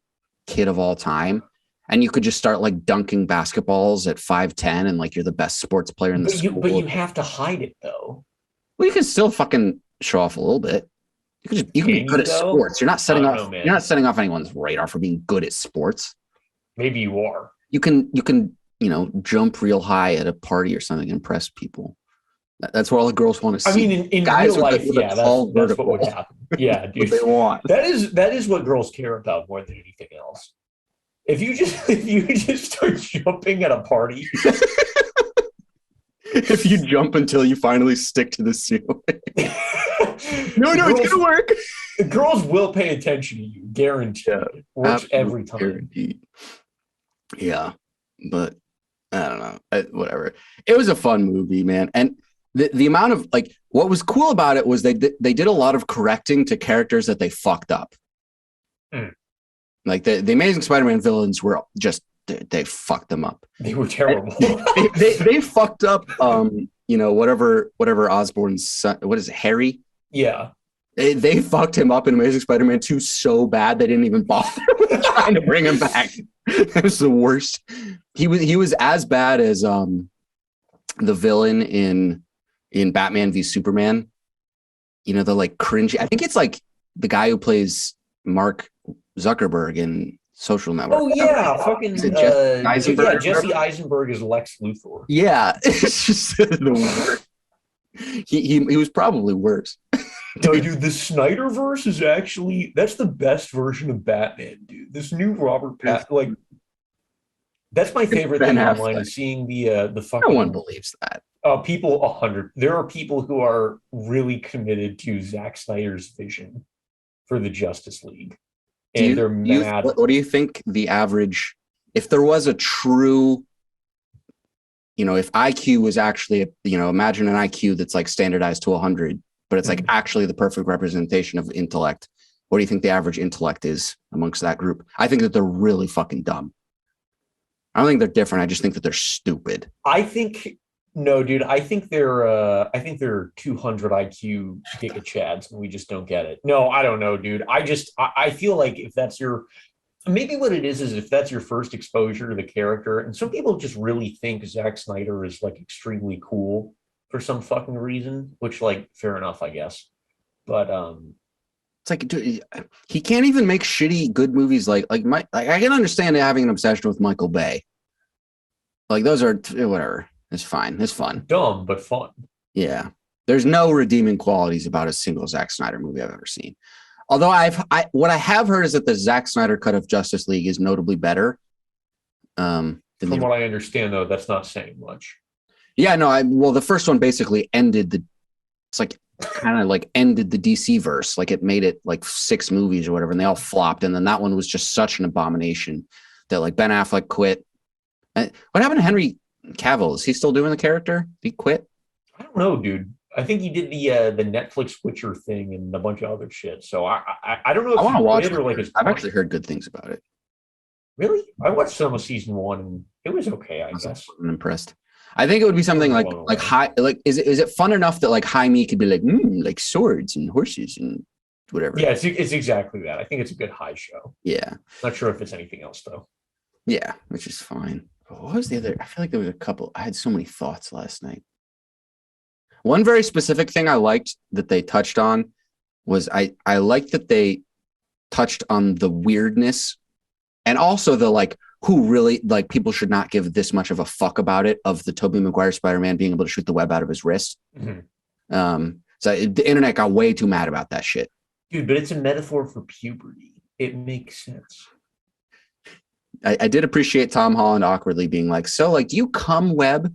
kid of all time, and you could just start like dunking basketballs at 5'10" and like you're the best sports player in the school. But you have to hide it though. Well, you can still fucking show off a little bit. You can be good at sports. You're not setting off. You're not setting off anyone's radar for being good at sports. Maybe you are. You can jump real high at a party or something and impress people. That's what all the girls want to see. I mean, in guys real life, yeah, that's what would happen. Yeah, dude. What they want. That is what girls care about more than anything else. If you just start jumping at a party, if you jump until you finally stick to the ceiling, no, it's gonna work. Girls will pay attention to you, guaranteed. Yeah, it works every time. Guaranteed. Yeah, but I don't know. Whatever. It was a fun movie, man, and the amount of like what was cool about it was they did a lot of correcting to characters that they fucked up. Like the Amazing Spider-Man villains were just they fucked them up. They were terrible. they fucked up. Whatever Osborn's son. What is it, Harry? Yeah. They fucked him up in Amazing Spider-Man 2 so bad they didn't even bother trying to bring him back. That was the worst. He was as bad as the villain in Batman v Superman. You know, the like cringy. I think it's like the guy who plays Mark Zuckerberg in Social Network. Oh yeah, fucking Jesse Eisenberg. Jesse Eisenberg is Lex Luthor. Yeah, it's just the worst. He was probably worse. No, dude, the Snyderverse is actually that's the best version of Batman, dude. This new Robert like that's my favorite thing online is seeing the fucking. No one believes that. People 100. There are people who are really committed to Zack Snyder's vision for the Justice League, and they're mad. What do you think the average? If there was a true, if IQ was actually, imagine an IQ that's like standardized to 100, but it's like actually the perfect representation of intellect. What do you think the average intellect is amongst that group? I think that they're really fucking dumb. I don't think they're different. I just think that they're stupid. No, dude. I think they're 200 IQ giga chads, and we just don't get it. No, I don't know, dude. I feel like if that's maybe what it is if that's your first exposure to the character, and some people just really think Zack Snyder is like extremely cool for some fucking reason, which like fair enough, I guess. But it's like, dude, he can't even make shitty good movies. Like I can understand having an obsession with Michael Bay. Like those are whatever. It's fine. It's fun. Dumb, but fun. Yeah. There's no redeeming qualities about a single Zack Snyder movie I've ever seen. Although what I have heard is that the Zack Snyder cut of Justice League is notably better. From what I understand, though, that's not saying much. Yeah, no, the first one basically ended the DC verse. Like it made it like 6 movies or whatever, and they all flopped. And then that one was just such an abomination that like Ben Affleck quit. What happened to Henry Cavill? Is he still doing the character? Did he quit? I don't know, dude. I think he did the Netflix Witcher thing and a bunch of other shit. So I don't know if I want to watch it. Or like I've actually heard good things about it. Really? I watched some of season 1 and it was okay, I guess. I'm impressed. I think it would be something like Along the way. high. Like, is it fun enough that like high me could be like like swords and horses and whatever. Yeah, it's exactly that. I think it's a good high show. Yeah. Not sure if it's anything else though. Yeah, which is fine. What was the other? I feel like there was a couple. I had so many thoughts last night. One very specific thing I liked that they touched on was I liked that they touched on the weirdness and also the like who really like people should not give this much of a fuck about it of the Tobey Maguire Spider-Man being able to shoot the web out of his wrist. So the internet got way too mad about that shit. Dude, but it's a metaphor for puberty. It makes sense. I did appreciate Tom Holland awkwardly being like, so like, do you come web?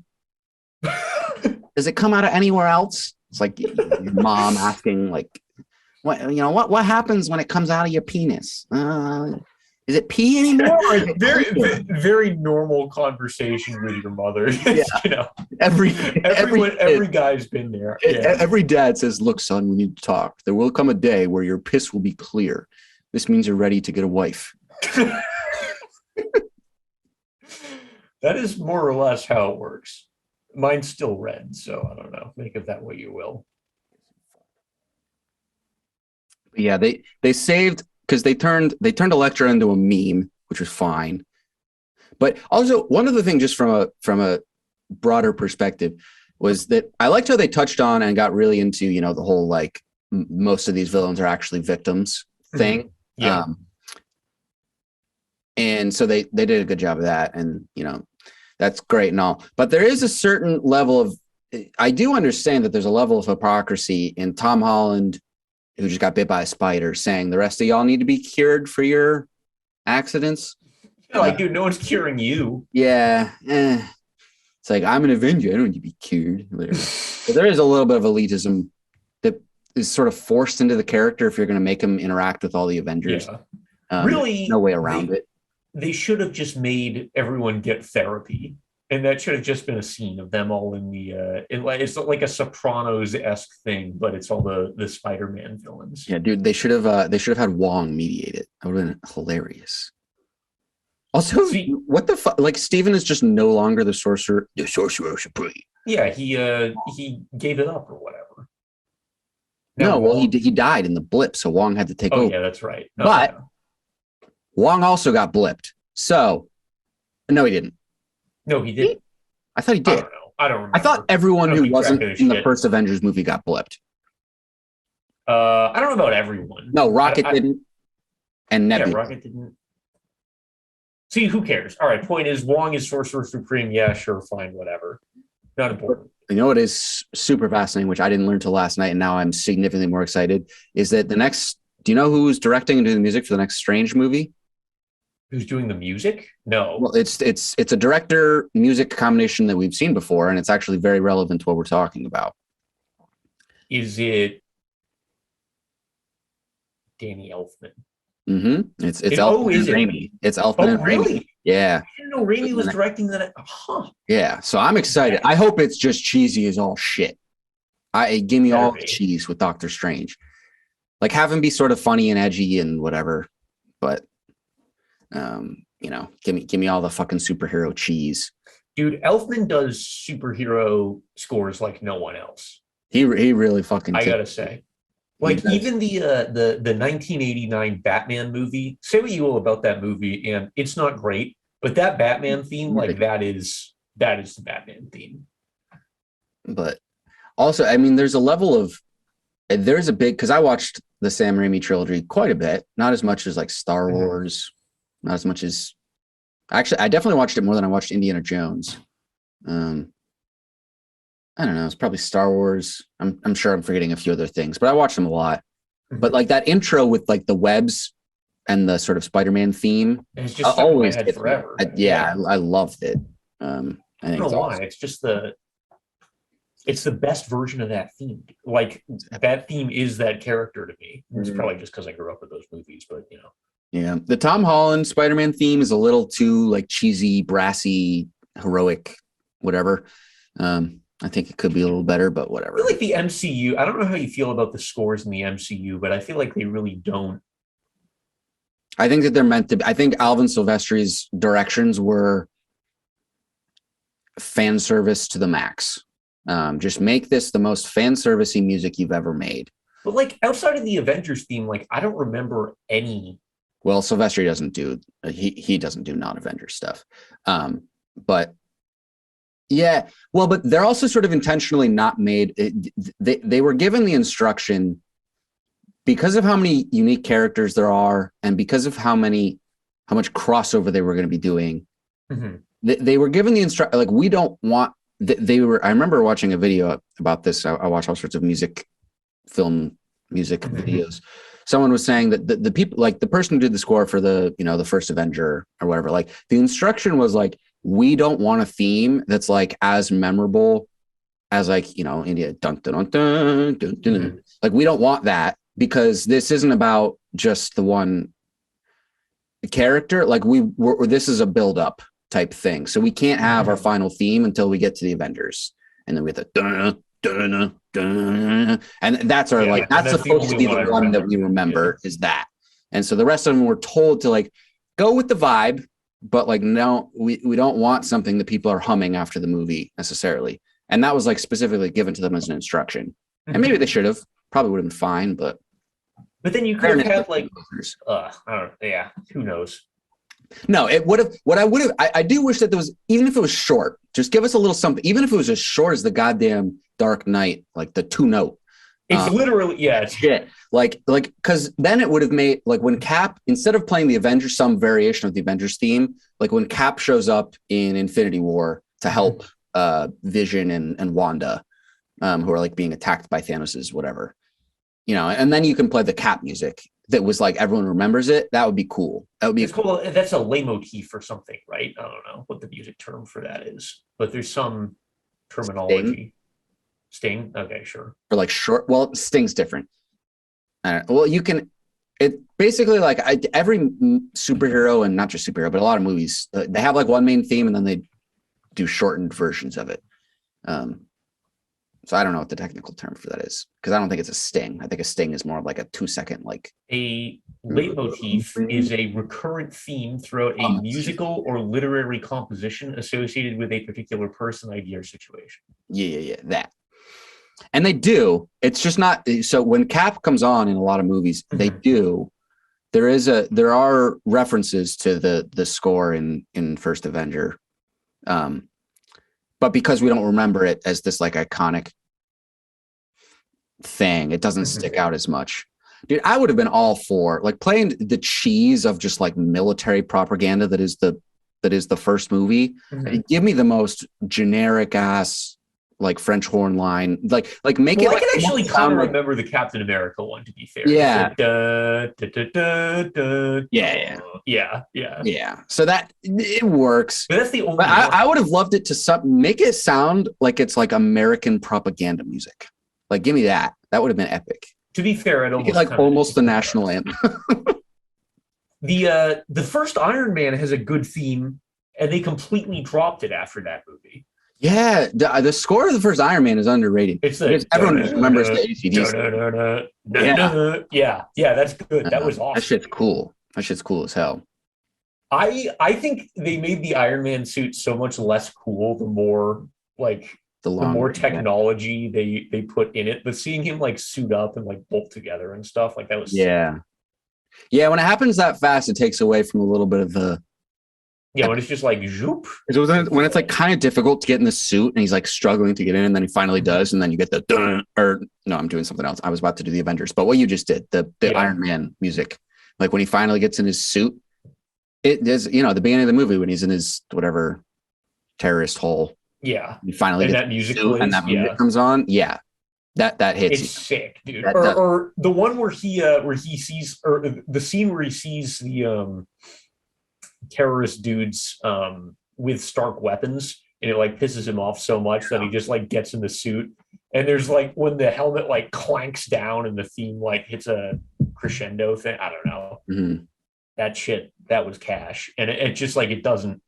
Does it come out of anywhere else? It's like your mom asking like, what happens when it comes out of your penis? Is it pee anymore? Or is it very normal conversation with your mother. Yeah. Every guy's been there. Yeah. Every dad says, look, son, we need to talk. There will come a day where your piss will be clear. This means you're ready to get a wife. That is more or less how it works. Mine's still red, so I don't know. Make it that way you will. Yeah, they saved because they turned Elektra into a meme, which was fine. But also one other thing, just from a broader perspective, was that I liked how they touched on and got really into the whole like most of these villains are actually victims thing. Yeah. And so they did a good job of that, and that's great and all. But there is a certain level of, I do understand that there's a level of hypocrisy in Tom Holland, who just got bit by a spider, saying the rest of y'all need to be cured for your accidents. Like, dude, no one's curing you. Yeah. It's like, I'm an Avenger. I don't need to be cured. But there is a little bit of elitism that is sort of forced into the character if you're going to make him interact with all the Avengers. Yeah. Really, no way around it. They should have just made everyone get therapy, and that should have just been a scene of them all in the it's like a Sopranos-esque thing, but it's all the Spider-Man villains. Yeah, dude, they should have had Wong mediate it. That would have been hilarious. Also, what the fuck? Like, Steven is just no longer the Sorcerer Supreme. Yeah, he gave it up or whatever. He died in the blip, so Wong had to take over. Yeah, that's right. Wong also got blipped. So, no, he didn't. No, he didn't. I thought he did. I don't remember. I thought everyone who wasn't in the first Avengers movie got blipped. I don't know about everyone. No, Rocket didn't. And Nebula. Yeah, Rocket didn't. See, who cares? All right, point is, Wong is Sorcerer Supreme. Yeah, sure, fine, whatever. Not important. You know what is super fascinating, which I didn't learn till last night, and now I'm significantly more excited, is that the next... Do you know who's directing and doing the music for the next Strange movie? Who's doing the music? No. Well, it's a director music combination that we've seen before, and it's actually very relevant to what we're talking about. Is it Danny Elfman? Mm-hmm. It's Elfman and Raimi. It's Elfman and Raimi. Really? Yeah. I didn't know Raimi was directing that. Huh. Yeah. So I'm excited. I hope it's just cheesy as all shit. Give me all the cheese with Doctor Strange. Like, have him be sort of funny and edgy and whatever, but give me all the fucking superhero cheese. Dude, Elfman does superhero scores like no one else. He really fucking. I gotta say, like, even the 1989 Batman movie. Say what you will about that movie, and it's not great, but that Batman theme, like, that is the Batman theme. But also, I mean, there's a big, because I watched the Sam Raimi trilogy quite a bit, not as much as like Star Wars, not as much as, actually, I definitely watched it more than I watched Indiana Jones. I don't know, it's probably Star Wars. I'm sure I'm forgetting a few other things, but I watched them a lot. But like that intro with like the webs and the sort of Spider-Man theme, it's just always in my head forever. I loved it. I think don't know why. It's just it's the best version of that theme. Like, that theme is that character to me. It's probably just because I grew up with those movies, but Yeah, the Tom Holland Spider-Man theme is a little too like cheesy, brassy, heroic, whatever. I think it could be a little better, but whatever. I feel like the MCU, I don't know how you feel about the scores in the MCU, but I feel like they really don't. I think that they're meant to be. I think Alvin Silvestri's directions were fan service to the max. Just make this the most fan servicey music you've ever made. But like outside of the Avengers theme, like I don't remember any. Well, Sylvester doesn't do he doesn't do non-Avengers stuff. But yeah, well, but they're also sort of intentionally not made. They were given the instruction because of how many unique characters there are, and because of how much crossover they were going to be doing. Mm-hmm. They were given the instruction, like, we don't want. They were. I remember watching a video about this. I watch all sorts of music videos. Someone was saying that the people, like the person who did the score for the first Avenger or whatever, like the instruction was like, we don't want a theme that's like as memorable as like, India dun dun dun dun dun dun. Mm-hmm. Like, we don't want that, because this isn't about just the one character. Like this is a build up type thing. So we can't have our final theme until we get to the Avengers. And then we have the dun, dun, dun, dun, and that's our that's supposed to be the one that we remember is that. And so the rest of them were told to like go with the vibe, but like, no, we don't want something that people are humming after the movie necessarily. And that was like specifically given to them as an instruction. Mm-hmm. And maybe they should have, probably would have been fine, but then you could have had like, I don't know. Yeah, who knows? No, it would have. What I would have, I do wish that there was, even if it was short, just give us a little something. Even if it was as short as the goddamn Dark Knight, like the 2-note. It's literally, yeah, it's shit. Like, because then it would have made, like, when Cap, instead of playing the Avengers, some variation of the Avengers theme, like when Cap shows up in Infinity War to help Vision and Wanda, who are like being attacked by Thanos's whatever, and then you can play the Cap music that was like everyone remembers it. That would be cool. That would be cool. That's a leitmotif or something, right? I don't know what the music term for that is, but there's some terminology. Sting? Okay, sure. Or like short. Well, Sting's different. Well, you can. It basically like every superhero, and not just superhero, but a lot of movies, they have like one main theme, and then they do shortened versions of it. So I don't know what the technical term for that is, because I don't think it's a sting. I think a sting is more of like a 2-second like. A leitmotif is a recurrent theme throughout a musical or literary composition associated with a particular person, idea, or situation. Yeah, that. And they do. It's just not. So when Cap comes on in a lot of movies, they do. There are references to the score in First Avenger, but because we don't remember it as this like iconic thing, it doesn't stick out as much. Dude, I would have been all for like playing the cheese of just like military propaganda that is the first movie. Give me the most generic ass like French horn line, like make it. I can actually kind of remember the Captain America one, to be fair. Yeah. Yeah. So that it works. But that's the only. But I would have loved it to make it sound like it's like American propaganda music. Like, give me that. That would have been epic. To be fair, it almost the national anthem. The first Iron Man has a good theme, and they completely dropped it after that movie. Yeah, the score of the first Iron Man is underrated. It's like everyone remembers the AC/DC. Yeah, that's good. That was awesome. That shit's cool. That shit's cool as hell. I think they made the Iron Man suit so much less cool the more like the more technology they put in it. But seeing him like suit up and like bolt together and stuff, like that was yeah. When it happens that fast, it takes away from a little bit of the. Yeah, when it's just like zoop. When it's like kind of difficult to get in the suit and he's like struggling to get in, and then he finally does, and then you get the dun, or no, I'm doing something else. I was about to do the Avengers, but what you just did, the Iron Man music, like when he finally gets in his suit, it is the beginning of the movie when he's in his whatever terrorist hole. Yeah, he finally and gets that music suit, and that music comes on. Yeah, that hits. It's sick, dude. Or the one where he sees, or the scene where he sees the terrorist dudes with Stark weapons, and it like pisses him off so much that he just like gets in the suit, and there's like when the helmet like clanks down and the theme like hits a crescendo thing. I don't know. That shit, that was cash, and it just like it doesn't.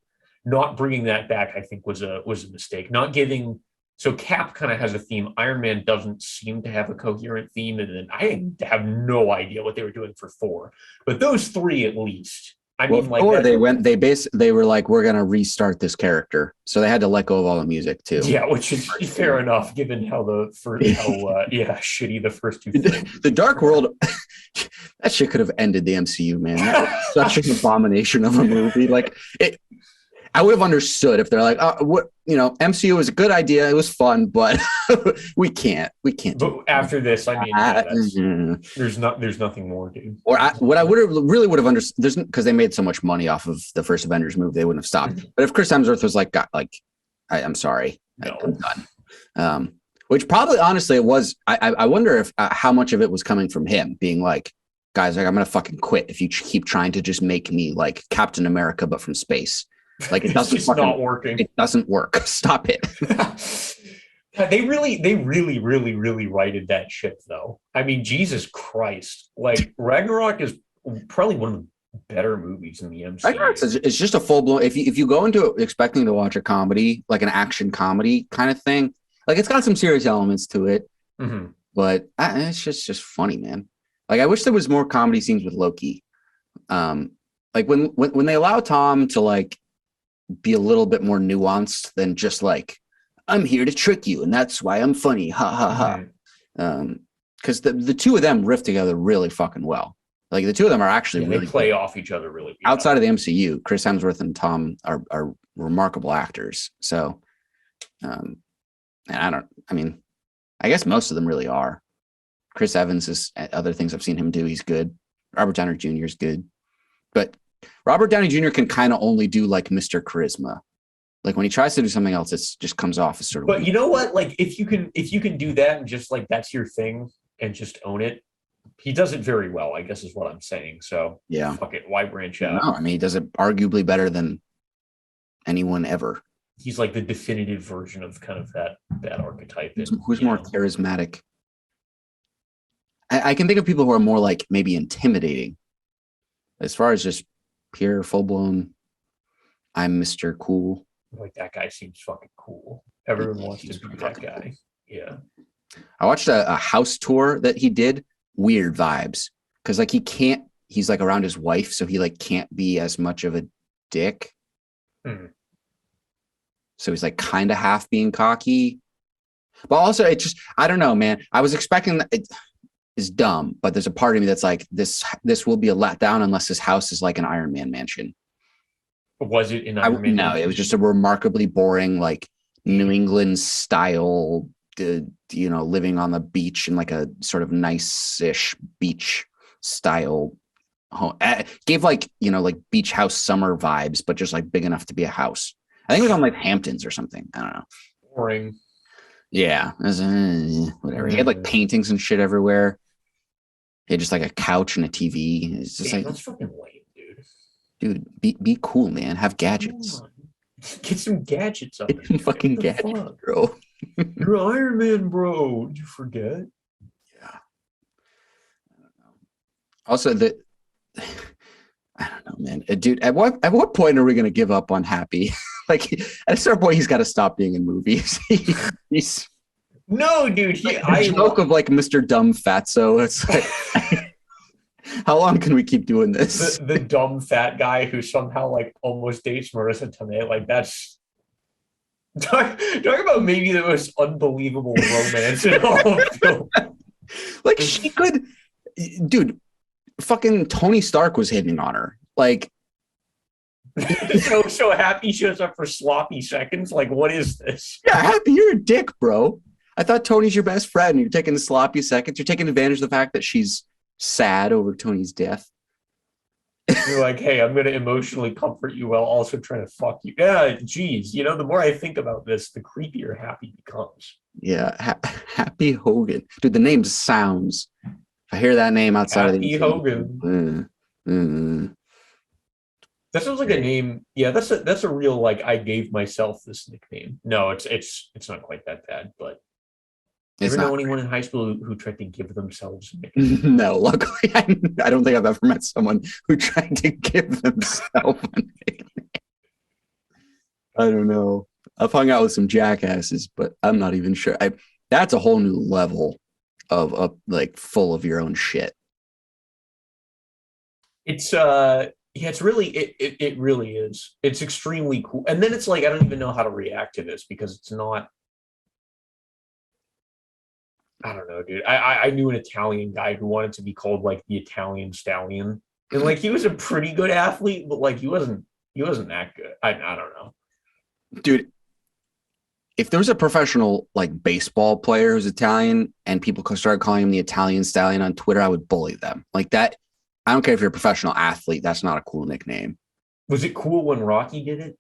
Not bringing that back, I think, was a mistake. Not giving. So Cap kind of has a theme. Iron Man doesn't seem to have a coherent theme, and then I have no idea what they were doing for Thor. But those three, at least, I Well, mean, like or they were like, we're gonna restart this character, so they had to let go of all the music too. yeah, which is fair enough given how shitty the first two films. The Dark World, that shit could have ended the MCU, man. That was such an abomination of a movie. Like it, I would have understood if they're like, what, MCU was a good idea, it was fun, but we can't. But after this, I mean, there's nothing more, dude. Or what I would have understood, because they made so much money off of the first Avengers movie, they wouldn't have stopped. But if Chris Hemsworth was like, I'm sorry, no. I'm done. Which probably, honestly, it was. I wonder if how much of it was coming from him being like, guys, like I'm gonna fucking quit if you keep trying to just make me like Captain America but from space. Like it doesn't. It's not working. It doesn't work. Stop it. They really righted that ship, though. I mean, Jesus Christ! Like Ragnarok is probably one of the better movies in the MCU. Ragnarok is just a full blown. If you go into it expecting to watch a comedy, like an action comedy kind of thing, like it's got some serious elements to it, but it's just funny, man. Like I wish there was more comedy scenes with Loki. Like when they allow Tom to like be a little bit more nuanced than just like, I'm here to trick you and that's why I'm funny, ha ha ha. Because the two of them riff together really fucking well. Like the two of them are actually really they play off each other really well. Outside of the MCU, Chris Hemsworth and Tom are remarkable actors. So and I guess most of them really are. Chris Evans is, other things I've seen him do, he's good. Robert Downey Jr. is good. But Robert Downey Jr. can kind of only do like Mr. Charisma. Like when he tries to do something else, it just comes off as sort of. But weird. You know what? Like if you can do that and just like that's your thing and just own it, he does it very well, I guess is what I'm saying. So yeah, fuck it. Why branch out? No, I mean he does it arguably better than anyone ever. He's like the definitive version of kind of that archetype. Who's more charismatic? I can think of people who are more like maybe intimidating. As far as just pure full blown, I'm Mr. Cool. Like that guy seems fucking cool. Everyone wants to be that guy. Cool. Yeah. I watched a house tour that he did. Weird vibes. Because like he's like around his wife, so he like can't be as much of a dick. So he's like kind of half being cocky. But also it just, I don't know, man. I was expecting that it is dumb, but there's a part of me that's like, this will be a letdown unless this house is like an Iron Man mansion. Was it in Iron Man? No, it was just a remarkably boring, like New England style, living on the beach in like a sort of nice-ish beach style home. Gave like, like beach house summer vibes, but just like big enough to be a house. I think it was on like Hamptons or something. I don't know. Boring. Yeah. It was, whatever. He had like paintings and shit everywhere. He had just like a couch and a TV. It's just like, that's fucking lame, dude. Dude, be cool, man. Have gadgets. Get some gadgets up. Get some fucking gadgets, bro. You're Iron Man, bro. Did you forget? Yeah. I don't know. Also, I don't know, man. Dude, at what point are we gonna give up on Happy? Like at a certain point, he's got to stop being in movies. He's no, dude. I joke of like Mr. Dumb Fatso. It's like. How long can we keep doing this? The dumb fat guy who somehow like almost dates Marissa Tomei. Like that's talk about maybe the most unbelievable romance in all of film. Like she could, dude. Fucking Tony Stark was hitting on her. Like, so Happy shows up for sloppy seconds. Like, what is this? Yeah, Happy, you're a dick, bro. I thought Tony's your best friend. You're taking sloppy seconds. You're taking advantage of the fact that she's sad over Tony's death. You're like, hey, I'm going to emotionally comfort you while also trying to fuck you. Yeah, geez. The more I think about this, the creepier Happy becomes. Yeah, Happy Hogan. Dude, the name sounds. If I hear that name outside Happy of the Hogan. That sounds like a name. Yeah, that's a real like I gave myself this nickname. No, it's not quite that bad, but ever know anyone in high school who tried to give themselves a nickname? No, luckily I don't think I've ever met someone who tried to give themselves a nickname. I don't know. I've hung out with some jackasses, but I'm not even sure. That's a whole new level of like full of your own shit. It's Yeah, it's really it really is. It's extremely cool. And then it's like I don't even know how to react to this because it's not. I don't know, dude. I knew an Italian guy who wanted to be called like the Italian Stallion, and like he was a pretty good athlete, but like he wasn't that good. I don't know, Dude, if there was a professional like baseball player who's Italian and people started calling him the Italian Stallion on Twitter, I would bully them like that. I don't care if you're a professional athlete. That's not a cool nickname. Was it cool when Rocky did it?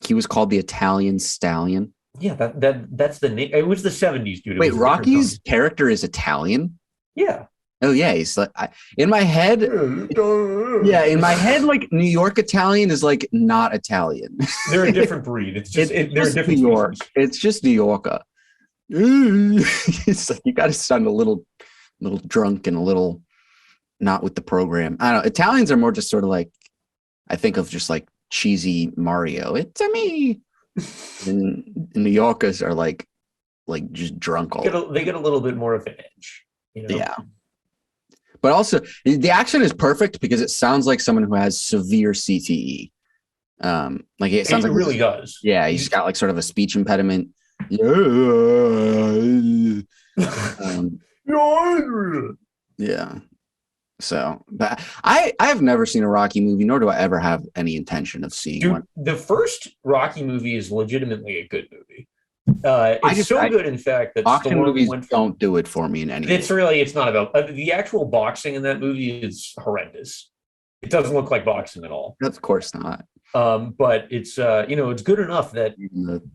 He was called the Italian Stallion. Yeah, that's the name. It was the 70s, dude. Wait, Rocky's character is Italian? Yeah. Oh yeah, he's like in my head. Yeah, in my head, like New York Italian is like not Italian. They're a different breed. It's just they're just different New York. species. It's just New Yorker. It's like you got to sound a little drunk and a little not with the program. I don't know. Italians are more just sort of like I think of just like cheesy Mario. It's a me. And New Yorkers are like just drunk all. They get a little bit more of an edge, you know? Yeah. But also, the accent is perfect because it sounds like someone who has severe CTE. Like it sounds like really does. Yeah, he's got like sort of a speech impediment. Yeah. Yeah. So, but I have never seen a Rocky movie, nor do I ever have any intention of seeing one. The first Rocky movie is legitimately a good movie. It's so good, in fact, that boxing movies don't do it for me in any way. It's not about the actual boxing in that movie is horrendous. It doesn't look like boxing at all. Of course not. But it's it's good enough that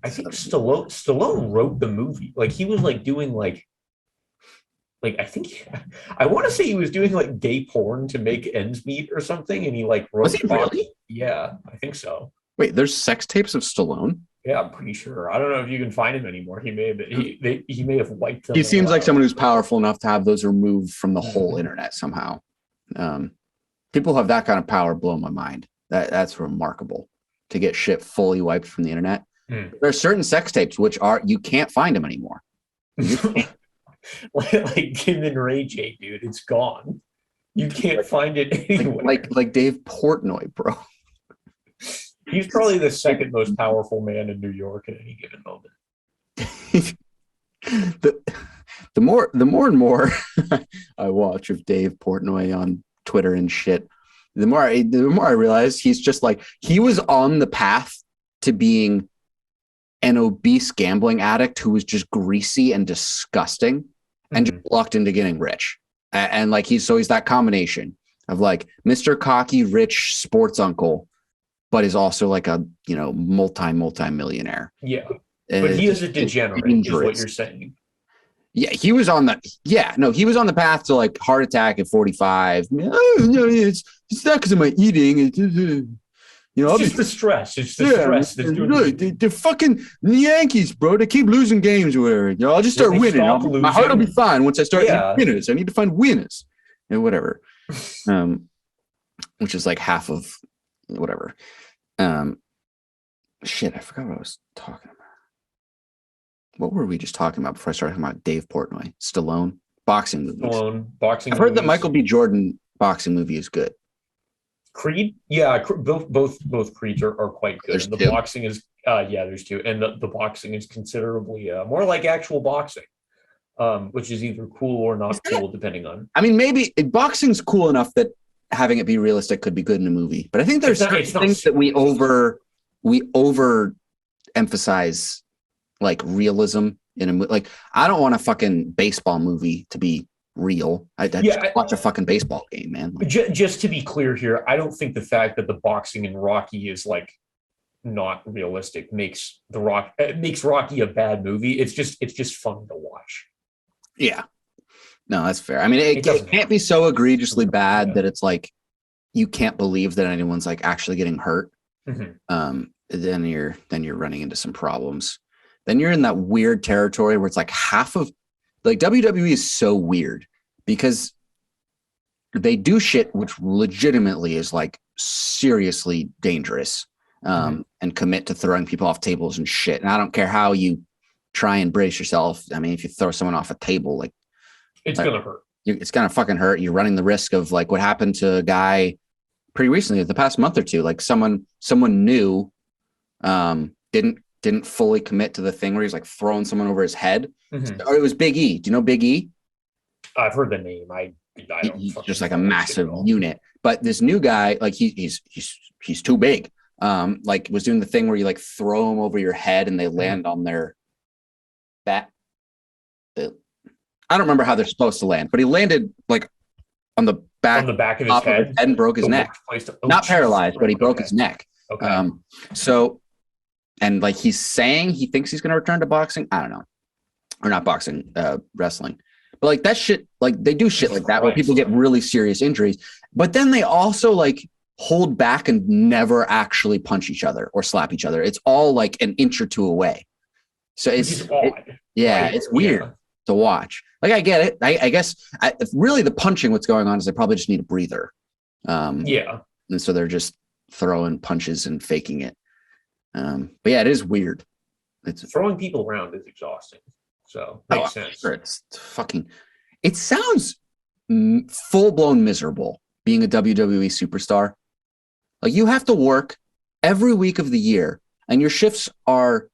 I think Stallone wrote the movie. Like he was like doing like I think I want to say he was doing like gay porn to make ends meet or something, and he like wrote. Was he really? Yeah, I think so. Wait, there's sex tapes of Stallone? Yeah, I'm pretty sure. I don't know if you can find him anymore. He may have he may have wiped them. He seems like someone who's powerful enough to have those removed from the whole internet somehow. People who have that kind of power blow my mind. That's remarkable to get shit fully wiped from the internet. There are certain sex tapes which you can't find them anymore. Like Kim and Ray J, dude, it's gone. You can't find it anywhere. Like Dave Portnoy, bro. He's probably the second most powerful man in New York at any given moment. the more and more I watch of Dave Portnoy on Twitter and shit, the more I realize he's just like he was on the path to being an obese gambling addict who was just greasy and disgusting and just lucked into getting rich. And like he's that combination of like Mr. Cocky rich sports uncle, but is also like a multi-millionaire. Yeah. But he is a degenerate, is what you're saying. Yeah, he was on the path to like heart attack at 45. Oh, no, it's not because of my eating. It's just the stress. It's the stress. The fucking Yankees, bro. They keep losing games or whatever. I'll just start winning. My heart will be fine once I start eating winners. I need to find winners and whatever. Which is like half of whatever. Shit, I forgot what I was talking about. What were we just talking about before I started talking about Dave Portnoy? Stallone? Boxing movies. Boxing I've heard that Michael B. Jordan boxing movie is good. Creed? Yeah, both Creeds are quite good. And the boxing is, there's two. And the boxing is considerably more like actual boxing, which is either cool or not cool, depending on. I mean, maybe boxing's cool enough that having it be realistic could be good in a movie. But I think there's certain things that we over emphasize, like realism in a movie. Like, I don't want a fucking baseball movie to be real. I just watch a fucking baseball game, man. Like, just to be clear here, I don't think the fact that the boxing in Rocky is like not realistic makes Rocky a bad movie. It's just fun to watch. Yeah, no, that's fair. I mean, it can't be so egregiously bad that it's like you can't believe that anyone's like actually getting hurt. Then you're running into some problems. Then you're in that weird territory where it's like half of like WWE is so weird because they do shit which legitimately is like seriously dangerous and commit to throwing people off tables and shit. And I don't care how you try and brace yourself. I mean, if you throw someone off a table, like it's gonna hurt. It's gonna fucking hurt. You're running the risk of like what happened to a guy pretty recently, the past month or two, like someone knew, didn't fully commit to the thing where he's like throwing someone over his head. Or it was Big E. Do you know Big E? I've heard the name. I don't. He's just like a massive unit. But this new guy, like he's too big. Like was doing the thing where you like throw them over your head and they land on their back. I don't remember how they're supposed to land, but he landed like on the back of his head and broke his neck. Not paralyzed, but he broke his neck. Okay. So, and like he's saying he thinks he's going to return to boxing. I don't know, or not boxing, wrestling. But like that shit, like they do shit like that where people get really serious injuries, but then they also like hold back and never actually punch each other or slap each other. It's all like an inch or two away. So it's odd. It's weird to watch. Like I get it. I guess really the punching, what's going on is they probably just need a breather. And so they're just throwing punches and faking it. But yeah, it is weird. It's throwing people around is exhausting. So makes sense. Sure, it sounds full blown miserable being a WWE superstar. Like you have to work every week of the year, and your shifts are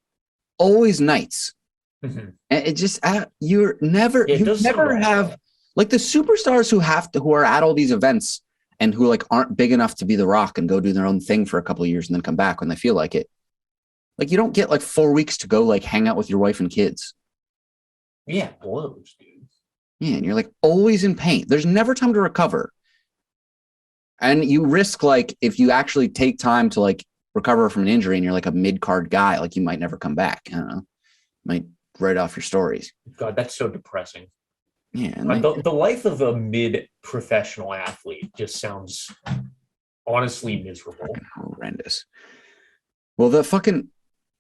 always nights. And it just you never have like the superstars who are at all these events and who like aren't big enough to be The Rock and go do their own thing for a couple of years and then come back when they feel like it. Like you don't get like 4 weeks to go like hang out with your wife and kids. Yeah, blows, dude. Yeah, and you're like always in pain. There's never time to recover. And you risk like if you actually take time to like recover from an injury and you're like a mid-card guy, like you might never come back. I don't know. Might write off your stories. God, that's so depressing. Yeah. And the life of a mid-professional athlete just sounds honestly miserable. Horrendous. Well, the fucking,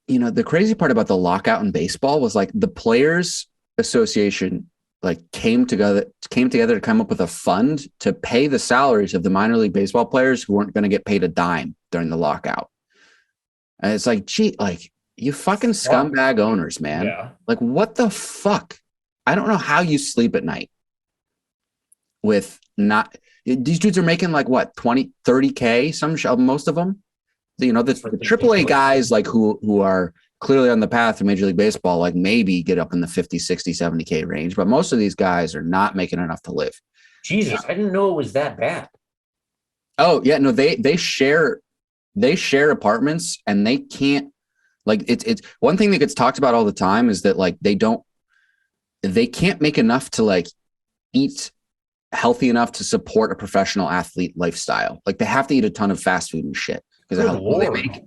the crazy part about the lockout in baseball was like the Players Association like came together to come up with a fund to pay the salaries of the minor league baseball players who weren't going to get paid a dime during the lockout. And it's like, gee, like you fucking scumbag owners, man. Yeah. Like what the fuck? I don't know how you sleep at night with not these dudes are making like what 20, 30K, most of them. The AAA guys like who are clearly on the path to Major League Baseball, like maybe get up in the 50, 60, 70K range. But most of these guys are not making enough to live. Jesus, I didn't know it was that bad. Oh, yeah. No, they share apartments and they can't like it's one thing that gets talked about all the time is that like they can't make enough to like eat healthy enough to support a professional athlete lifestyle. Like they have to eat a ton of fast food and shit because of how little they make.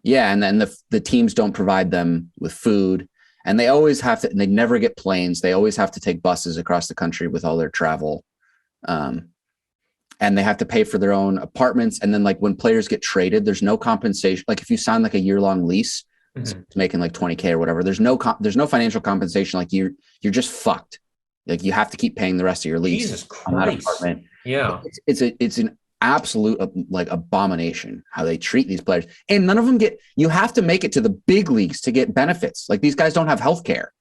Yeah, and then the teams don't provide them with food, and they always have to. And they never get planes. They always have to take buses across the country with all their travel, and they have to pay for their own apartments. And then, like when players get traded, there's no compensation. Like if you sign like a year-long lease, it's making like 20K or whatever. There's no financial compensation. Like you're just fucked. Like you have to keep paying the rest of your lease Jesus on that Christ. apartment. Yeah, it's an absolute like abomination how they treat these players, and none of them you have to make it to the big leagues to get benefits. Like these guys don't have health care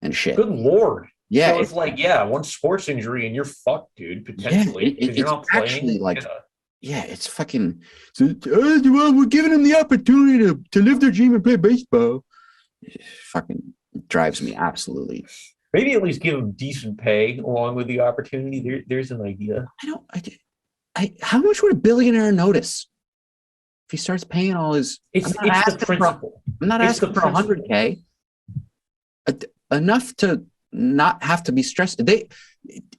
and shit. Good Lord. Yeah, so it's like one sports injury and you're fucked, dude, potentially, because you're not playing. Actually like it's fucking well, we're giving them the opportunity to live their dream and play baseball. It fucking drives me absolutely. Maybe at least give them decent pay along with the opportunity. There's an idea. How much would a billionaire notice if he starts paying all his? It's the principle. I'm not asking for 100K. Enough to not have to be stressed. If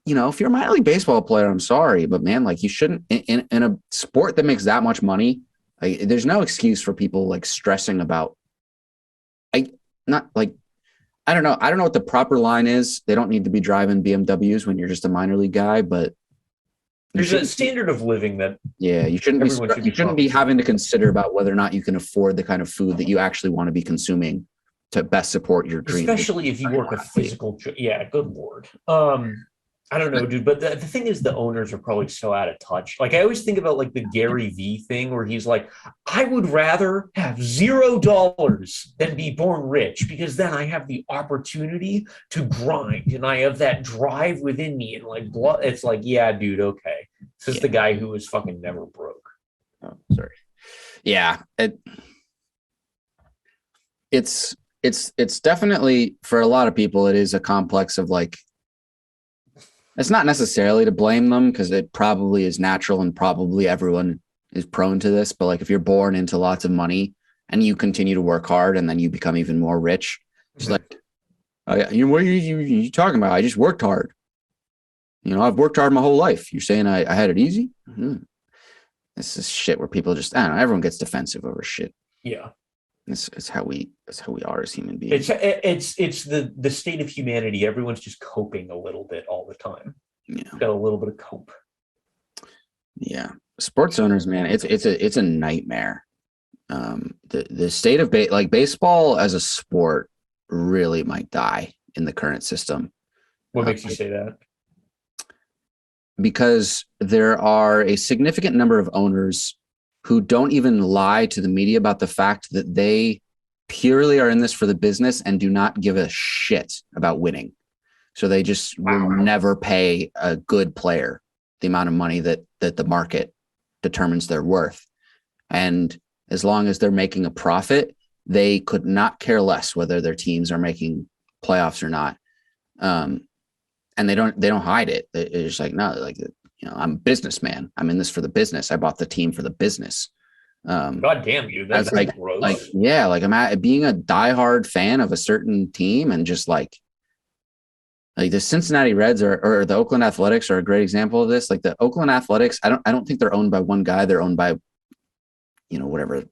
you're a minor league baseball player, I'm sorry, but man, like you shouldn't in a sport that makes that much money. Like, there's no excuse for people like stressing about. I don't know. I don't know what the proper line is. They don't need to be driving BMWs when you're just a minor league guy, but. There's a standard of living that you shouldn't be having to consider about whether or not you can afford the kind of food that you actually want to be consuming to best support your dream. Especially if you work a physical job. Yeah, good Lord. I don't know, dude, but the thing is the owners are probably so out of touch. Like I always think about like the Gary Vee thing where he's like, I would rather have $0 than be born rich because then I have the opportunity to grind and I have that drive within me and like blood. It's like, yeah, dude, okay. This is the guy who was fucking never broke. Oh, sorry. Yeah, it's definitely, for a lot of people, it is a complex of like, it's not necessarily to blame them because it probably is natural and probably everyone is prone to this. But like if you're born into lots of money and you continue to work hard and then you become even more rich, it's like, oh, yeah, what are you talking about? I just worked hard. I've worked hard my whole life. You're saying I had it easy? Mm-hmm. This is shit where people just, I don't know, everyone gets defensive over shit. Yeah. It's how we are as human beings. It's the state of humanity. Everyone's just coping a little bit all the time. Yeah. Got a little bit of cope. Yeah. Sports owners, man, it's a nightmare. The state of baseball as a sport really might die in the current system. What makes you say that? Because there are a significant number of owners who don't even lie to the media about the fact that they purely are in this for the business and do not give a shit about winning. So they just will never pay a good player the amount of money that the market determines their worth. And as long as they're making a profit, they could not care less whether their teams are making playoffs or not. And they don't hide it. It's just like, no, like, I'm a businessman. I'm in this for the business. I bought the team for the business. God damn you. That's like, gross. I'm being a diehard fan of a certain team, and just like the Cincinnati Reds or the Oakland Athletics are a great example of this. Like the Oakland Athletics, I don't think they're owned by one guy. They're owned by, whatever.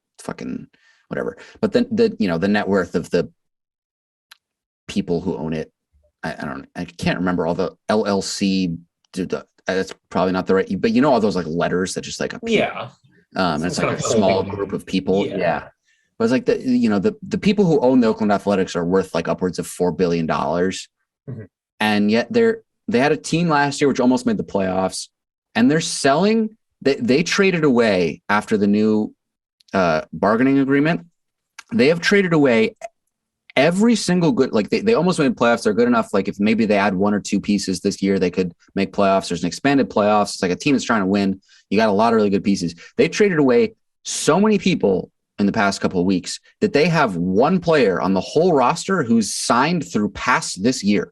But then the net worth of the people who own it, I can't remember all the LLC. That's probably not the right, but all those like letters that just like appear. Yeah. It's like a small group of people. Yeah. But it's like the people who own the Oakland Athletics are worth like upwards of $4 billion. Mm-hmm. And yet they had a team last year which almost made the playoffs, and they're selling. They traded away after the new bargaining agreement. They have traded away every single good, like they almost made playoffs. They're good enough. Like if maybe they add one or two pieces this year, they could make playoffs. There's an expanded playoffs. It's like a team that's trying to win. You got a lot of really good pieces. They traded away so many people in the past couple of weeks that they have one player on the whole roster who's signed through past this year.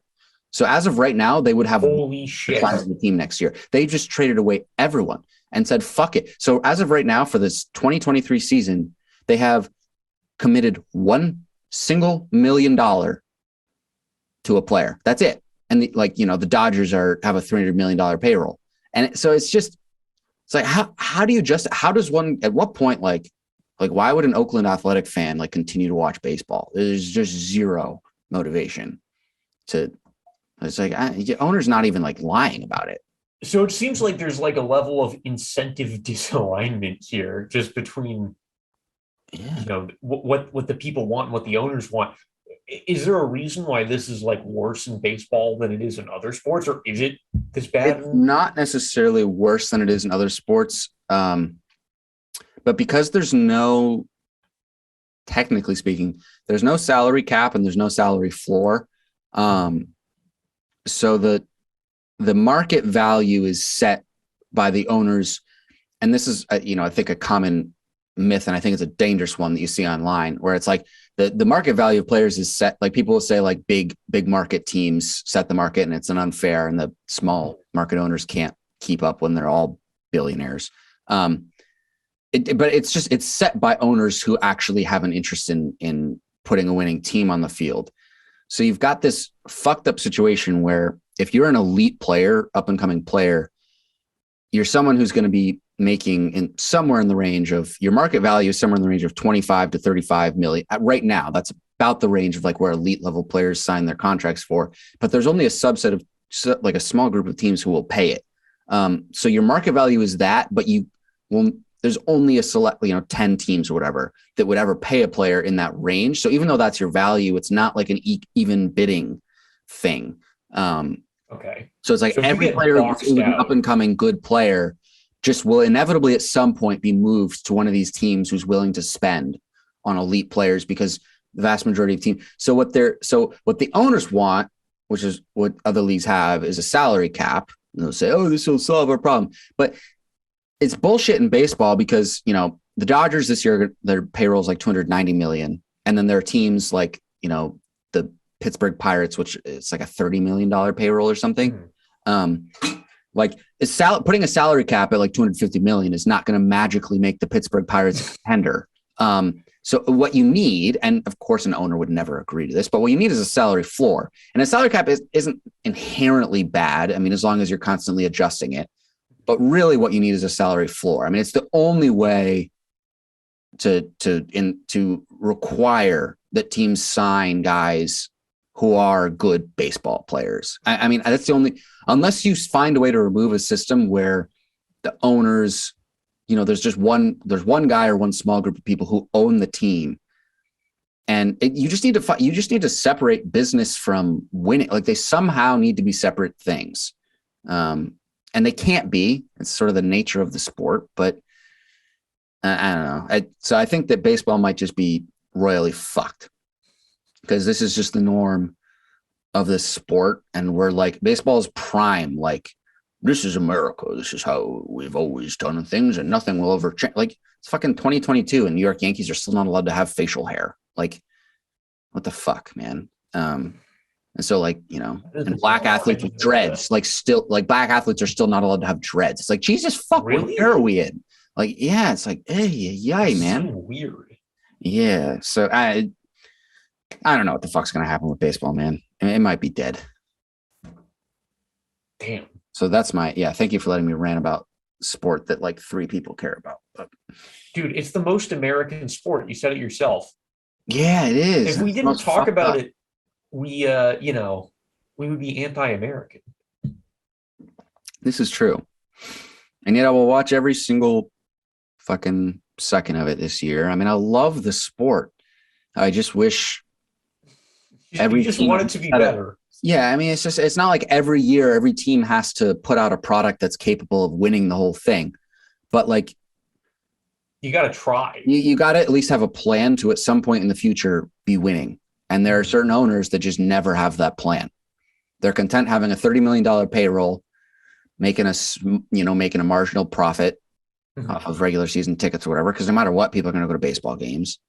So as of right now, they would have holy shit the team next year. They just traded away everyone and said, fuck it. So as of right now for this 2023 season, they have committed $1 single $1 million to a player. That's it. And the Dodgers have a $300 million payroll. And so it's like, how do you how does one, at what point, like why would an Oakland Athletic fan like continue to watch baseball? There's just zero motivation it's like, owner's not even like lying about it. So it seems like there's like a level of incentive disalignment here just between what the people want and what the owners want. Is there a reason why this is like worse in baseball than it is in other sports, or is it this bad? It's not necessarily worse than it is in other sports, but because technically speaking, there's no salary cap and there's no salary floor. So the market value is set by the owners, and this is I think a common myth, and I think it's a dangerous one that you see online, where it's like the market value of players is set, like people will say like big market teams set the market and it's an unfair, and the small market owners can't keep up when they're all billionaires. But it's set by owners who actually have an interest in putting a winning team on the field. So you've got this fucked up situation where if you're an elite player, up and coming player, you're someone who's going to be making somewhere in the range of, your market value is somewhere in the range of 25 to 35 million. Right now, that's about the range of like where elite level players sign their contracts for. But there's only a subset of like a small group of teams who will pay it. So your market value is that, but there's only a select, 10 teams or whatever that would ever pay a player in that range. So even though that's your value, it's not like an even bidding thing. Okay. So it's like every player who's an up and coming good player just will inevitably at some point be moved to one of these teams who's willing to spend on elite players, because the vast majority of teams. So what the owners want, which is what other leagues have, is a salary cap. And they'll say, oh, this will solve our problem. But it's bullshit in baseball because, the Dodgers this year, their payroll is like 290 million. And then there are teams like, the Pittsburgh Pirates, which is like a $30 million payroll or something. Like putting a salary cap at like 250 million is not going to magically make the Pittsburgh Pirates a contender. So what you need, and of course an owner would never agree to this, but what you need is a salary floor. And a salary cap isn't inherently bad. I mean, as long as you're constantly adjusting it. But really what you need is a salary floor. I mean, it's the only way to require that teams sign guys who are good baseball players. I mean, that's the only, unless you find a way to remove a system where the owners, there's one guy or one small group of people who own the team. And you just need to separate business from winning. Like they somehow need to be separate things. And they can't be. It's sort of the nature of the sport, but I don't know. So I think that baseball might just be royally fucked because this is just the norm of this sport. And we're like, baseball is prime. Like, this is America. This is how we've always done things and nothing will ever change. Like, it's fucking 2022 and New York Yankees are still not allowed to have facial hair. Like, what the fuck, man? And so, like, and black athletes with dreads, black athletes are still not allowed to have dreads. It's like, Jesus fuck, really? What era are we in? Like, yeah, it's like, hey, yay, man. So weird. Yeah. So I don't know what the fuck's gonna happen with baseball, man. It might be dead. Damn. So that's thank you for letting me rant about sport that like 3 people care about. But dude, it's the most American sport. You said it yourself. Yeah, it is. If we didn't talk about it, we would be anti-American. This is true. And yet I will watch every single fucking second of it this year. I mean, I love the sport. I just wish you just want it to be better. Yeah, I mean, it's not like every year every team has to put out a product that's capable of winning the whole thing. But like, you got to try. You got to at least have a plan to at some point in the future be winning. And there are certain owners that just never have that plan. They're content having a $30 million payroll, making a marginal profit off of regular season tickets or whatever. Because no matter what, people are going to go to baseball games.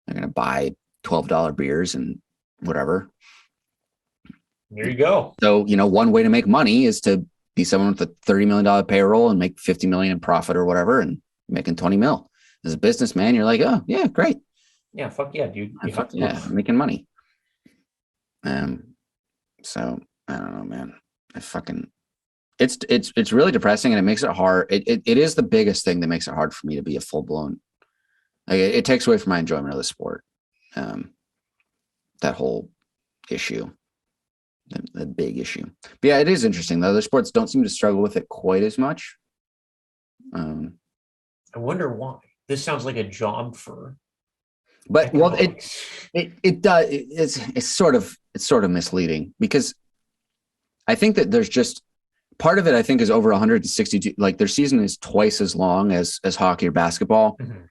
They're going to buy $12 beers and whatever. There you go. So, one way to make money is to be someone with a $30 million payroll and make $50 million in profit or whatever, and making 20 mil. As a businessman, you're like, oh yeah, great. Yeah, fuck yeah, dude. I'm making money. So I don't know, man. It's really depressing, and it makes it hard. It is the biggest thing that makes it hard for me to be a full blown. Like, it takes away from my enjoyment of the sport. That whole issue, the big issue. But yeah, it is interesting. The other sports don't seem to struggle with it quite as much. I wonder why. This sounds like a job for. But well, it does. It's sort of misleading because I think that there's just part of it. I think is over 162. Like, their season is twice as long as hockey or basketball. Mm-hmm.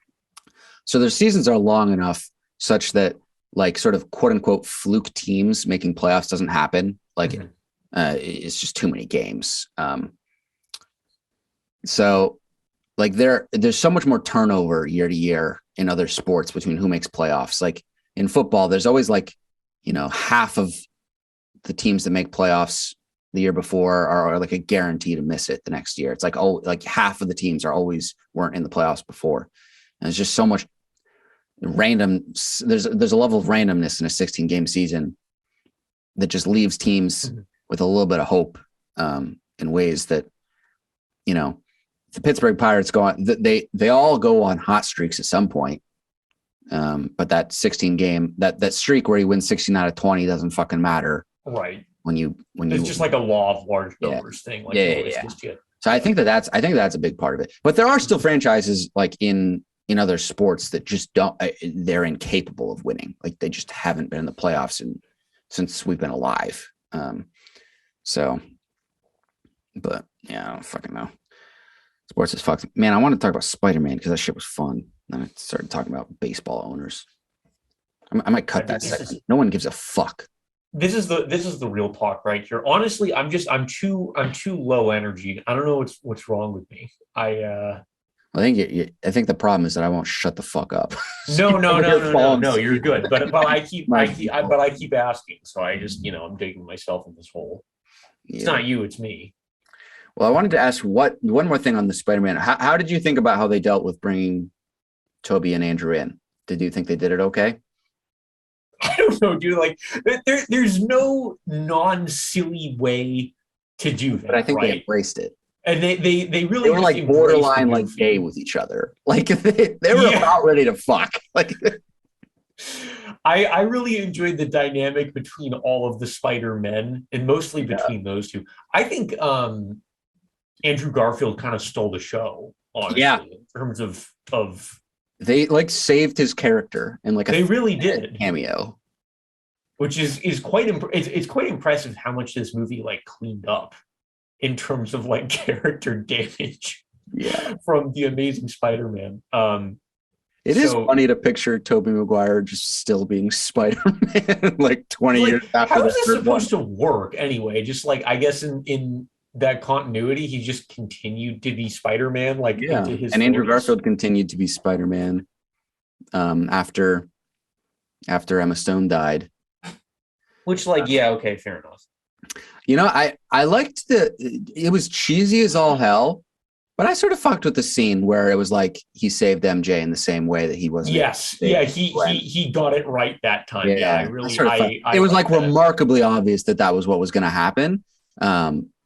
So their seasons are long enough such that, like, sort of quote unquote fluke teams making playoffs doesn't happen. Like, it's just too many games. So like there's so much more turnover year to year in other sports between who makes playoffs. Like in football, there's always like, half of the teams that make playoffs the year before are like a guarantee to miss it the next year. It's like, like half of the teams weren't in the playoffs before. And it's just so much random. There's a level of randomness in a 16 game season that just leaves teams with a little bit of hope in ways that, the Pittsburgh Pirates go on, they all go on hot streaks at some point. But that 16 game, that streak where you win 16 out of 20 doesn't fucking matter. Right. It's just like a law of large numbers thing. Like, yeah. So I think that's a big part of it, but there are still franchises like in other sports that just they're incapable of winning. Like, they just haven't been in the playoffs since we've been alive. But yeah, I don't fucking know. Sports is fucked. Man, I want to talk about SpiderMan because that shit was fun. Then I started talking about baseball owners. I might cut that segment. No one gives a fuck. this is the real talk right here. Honestly, I'm too low energy. I don't know what's wrong with me. I think the problem is that I won't shut the fuck up. No, no, no, no, no, no. You're asleep. good. But My but I keep asking. So I just I'm digging myself in this hole. It's yeah. not you, it's me. Well, I wanted to ask one more thing on the Spider-Man. How did you think about how they dealt with bringing Toby and Andrew in? Did you think they did it okay? I don't know, dude. Like there's no non-silly way to do that, But I think they right? embraced it. And they really They were just like embraced borderline the like goofy. gay with each other. Like they were Yeah. about ready to fuck. Like I really enjoyed the dynamic between all of the Spider-Men and mostly between those two. I think Andrew Garfield kind of stole the show, honestly, yeah, in terms of they like saved his character in like a they really did, cameo. which is quite it's quite impressive how much this movie like cleaned up in terms of like character damage Yeah. from the Amazing Spider-Man. It is funny to picture Tobey Maguire just still being Spider-Man like 20 like, years after how the is this third one. supposed to work anyway? Just like I guess in that continuity, he just continued to be Spider-Man like Yeah, into his and Andrew 40s. Garfield continued to be Spider-Man after Emma Stone died. Which like yeah, okay, fair enough. You know, I liked it was cheesy as all hell, but I sort of fucked with the scene where it was like he saved MJ in the same way that he wasn't. Yes, yeah, he got it right that time. Yeah, I really it was like remarkably obvious that was what was going to happen.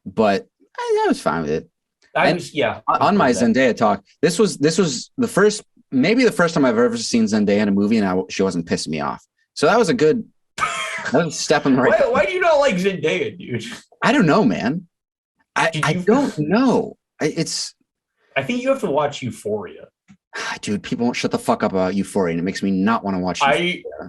But I was fine with it. On my Zendaya talk, this was the first, maybe the first time I've ever seen Zendaya in a movie, and she wasn't pissing me off. So that was a good step in the right. Why do you not like Zendaya, dude? I don't know, man. I don't know. I think you have to watch Euphoria. Dude, people won't shut the fuck up about Euphoria, and it makes me not want to watch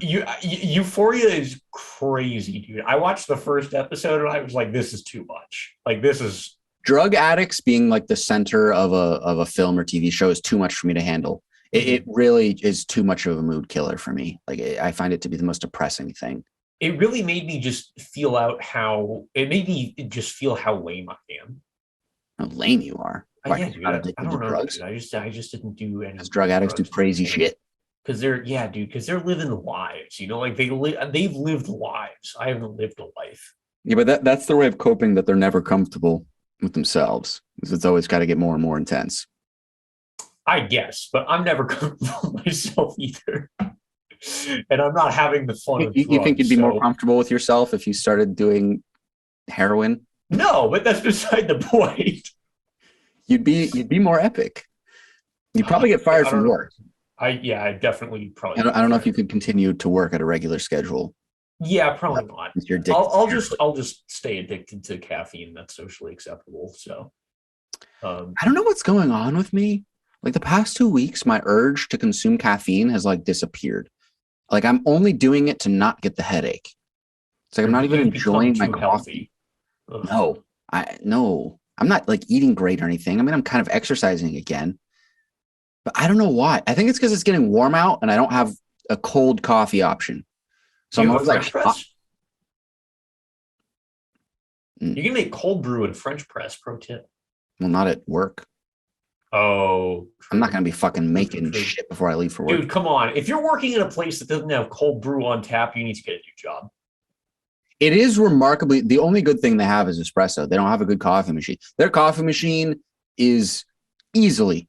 Euphoria is crazy, dude. I watched the first episode and I was like, this is too much. Like this is drug addicts being like the center of a film or TV show is too much for me to handle. It really is too much of a mood killer for me. Like I find it to be the most depressing thing. It really made me just feel how lame I am. How lame you are. Yeah, dude, I don't know. Drugs? Dude. I just didn't do any. Because drug addicts do crazy shit. Because they're living lives. You know, like they've lived lives. I haven't lived a life. Yeah, but that's their way of coping. That they're never comfortable with themselves. Because it's always got to get more and more intense. I guess, but I'm never comfortable myself either. And I'm not having the fun of drugs. You think you'd be more comfortable with yourself if you started doing heroin? No, but that's beside the point. You'd be more epic. You'd probably get fired from work. I definitely probably. I don't know if you could continue to work at a regular schedule. Yeah, probably not. You're I'll just stay addicted to caffeine. That's socially acceptable. So I don't know what's going on with me. Like the past 2 weeks, my urge to consume caffeine has like disappeared. Like I'm only doing it to not get the headache. It's like I'm not even enjoying my coffee. No, I'm not like eating great or anything. I mean, I'm kind of exercising again, but I don't know why. I think it's because it's getting warm out and I don't have a cold coffee option. So I'm always like, you can make cold brew in a French press. Pro tip. Well, not at work. Oh, I'm not going to be fucking making shit before I leave for work. Dude, come on. If you're working in a place that doesn't have cold brew on tap, you need to get a new job. It is remarkably, the only good thing they have is espresso. They don't have a good coffee machine. Their coffee machine is easily,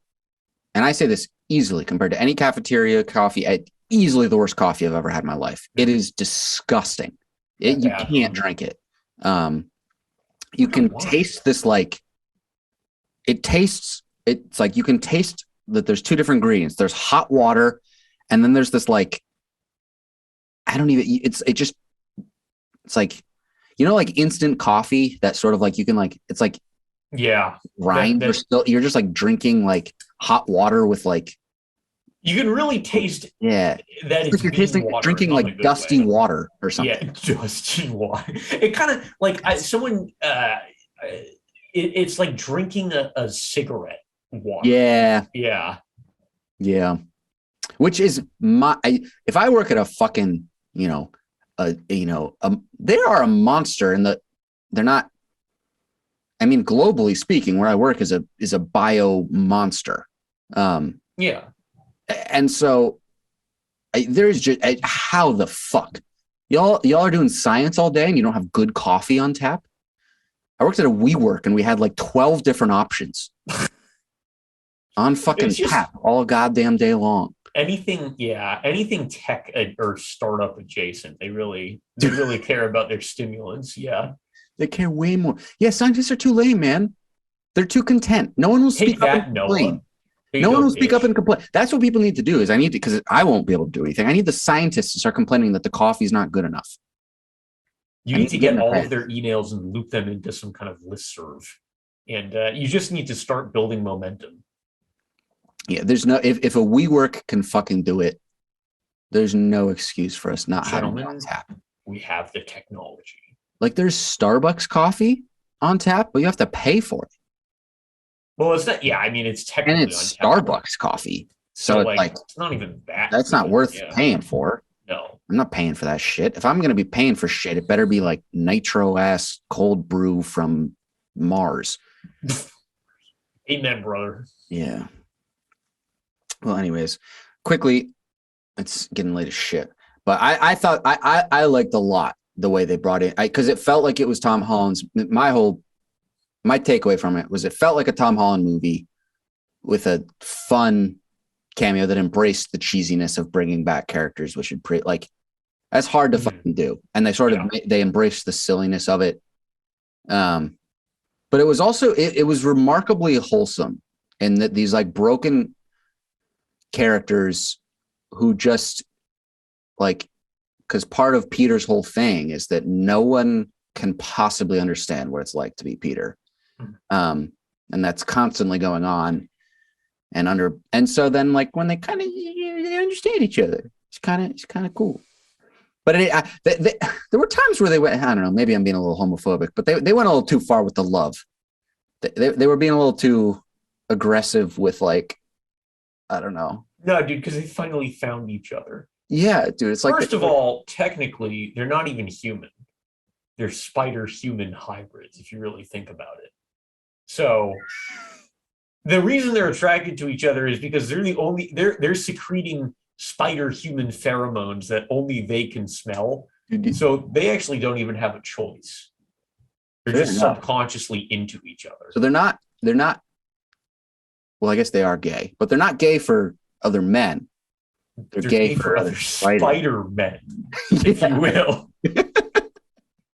and I say this easily compared to any cafeteria coffee, easily the worst coffee I've ever had in my life. It is disgusting. You can't drink it. You can taste this like, it's like you can taste that there's two different ingredients. There's hot water, and then there's this like, it's like, you know, like instant coffee that sort of like you can like, it's like, grind. You're just like drinking like hot water with like, you can really taste that it's like you're drinking like dusty water or something. Yeah, dusty water. It kind of like it's like drinking a cigarette water. Yeah. Which is if I work at a fucking, they are a monster, and they're not. I mean, globally speaking, where I work is a bio monster. Yeah. And so there's just how the fuck y'all are doing science all day and you don't have good coffee on tap. I worked at a WeWork and we had like 12 different options on fucking tap all goddamn day long. Anything tech or startup adjacent. They really care about their stimulants. Yeah. They care way more. Yeah, scientists are too lame, man. They're too content. No one will speak up and complain. No one will speak up and complain. That's what people need to do. Because I won't be able to do anything. I need the scientists to start complaining that the coffee's not good enough. You need to get all of their emails and loop them into some kind of listserv, and you just need to start building momentum. Yeah, there's no if a WeWork can fucking do it, there's no excuse for us not having it on tap. We have the technology. Like there's Starbucks coffee on tap, but you have to pay for it. Well, it's not. Yeah, I mean, it's technically and it's Starbucks coffee, so it's like it's not even that. That's not worth paying for. No, I'm not paying for that shit. If I'm gonna be paying for shit, it better be like nitro ass cold brew from Mars. Amen, brother. Yeah. Well, anyways, quickly, it's getting late as shit. But I thought I liked a lot the way they brought it, because it felt like it was Tom Holland's. My takeaway from it was it felt like a Tom Holland movie with a fun cameo that embraced the cheesiness of bringing back characters, which would that's hard to fucking do. And they sort of they embraced the silliness of it. But it was also it was remarkably wholesome in that these like broken characters who just because part of Peter's whole thing is that no one can possibly understand what it's like to be Peter. And that's constantly going on and so then like when they kind of they understand each other, it's kind of cool. But there were times where they went, I don't know, maybe I'm being a little homophobic, but they went a little too far with the love. They were being a little too aggressive with I don't know. No, dude, because they finally found each other. Yeah, dude. It's like first of all, technically, they're not even human. They're spider-human hybrids, if you really think about it. So the reason they're attracted to each other is because they're secreting spider-human pheromones that only they can smell. So they actually don't even have a choice. They're just subconsciously into each other. So they're not. Well, I guess they are gay, but they're not gay for other men. They're gay for other Spider-Men, if you will.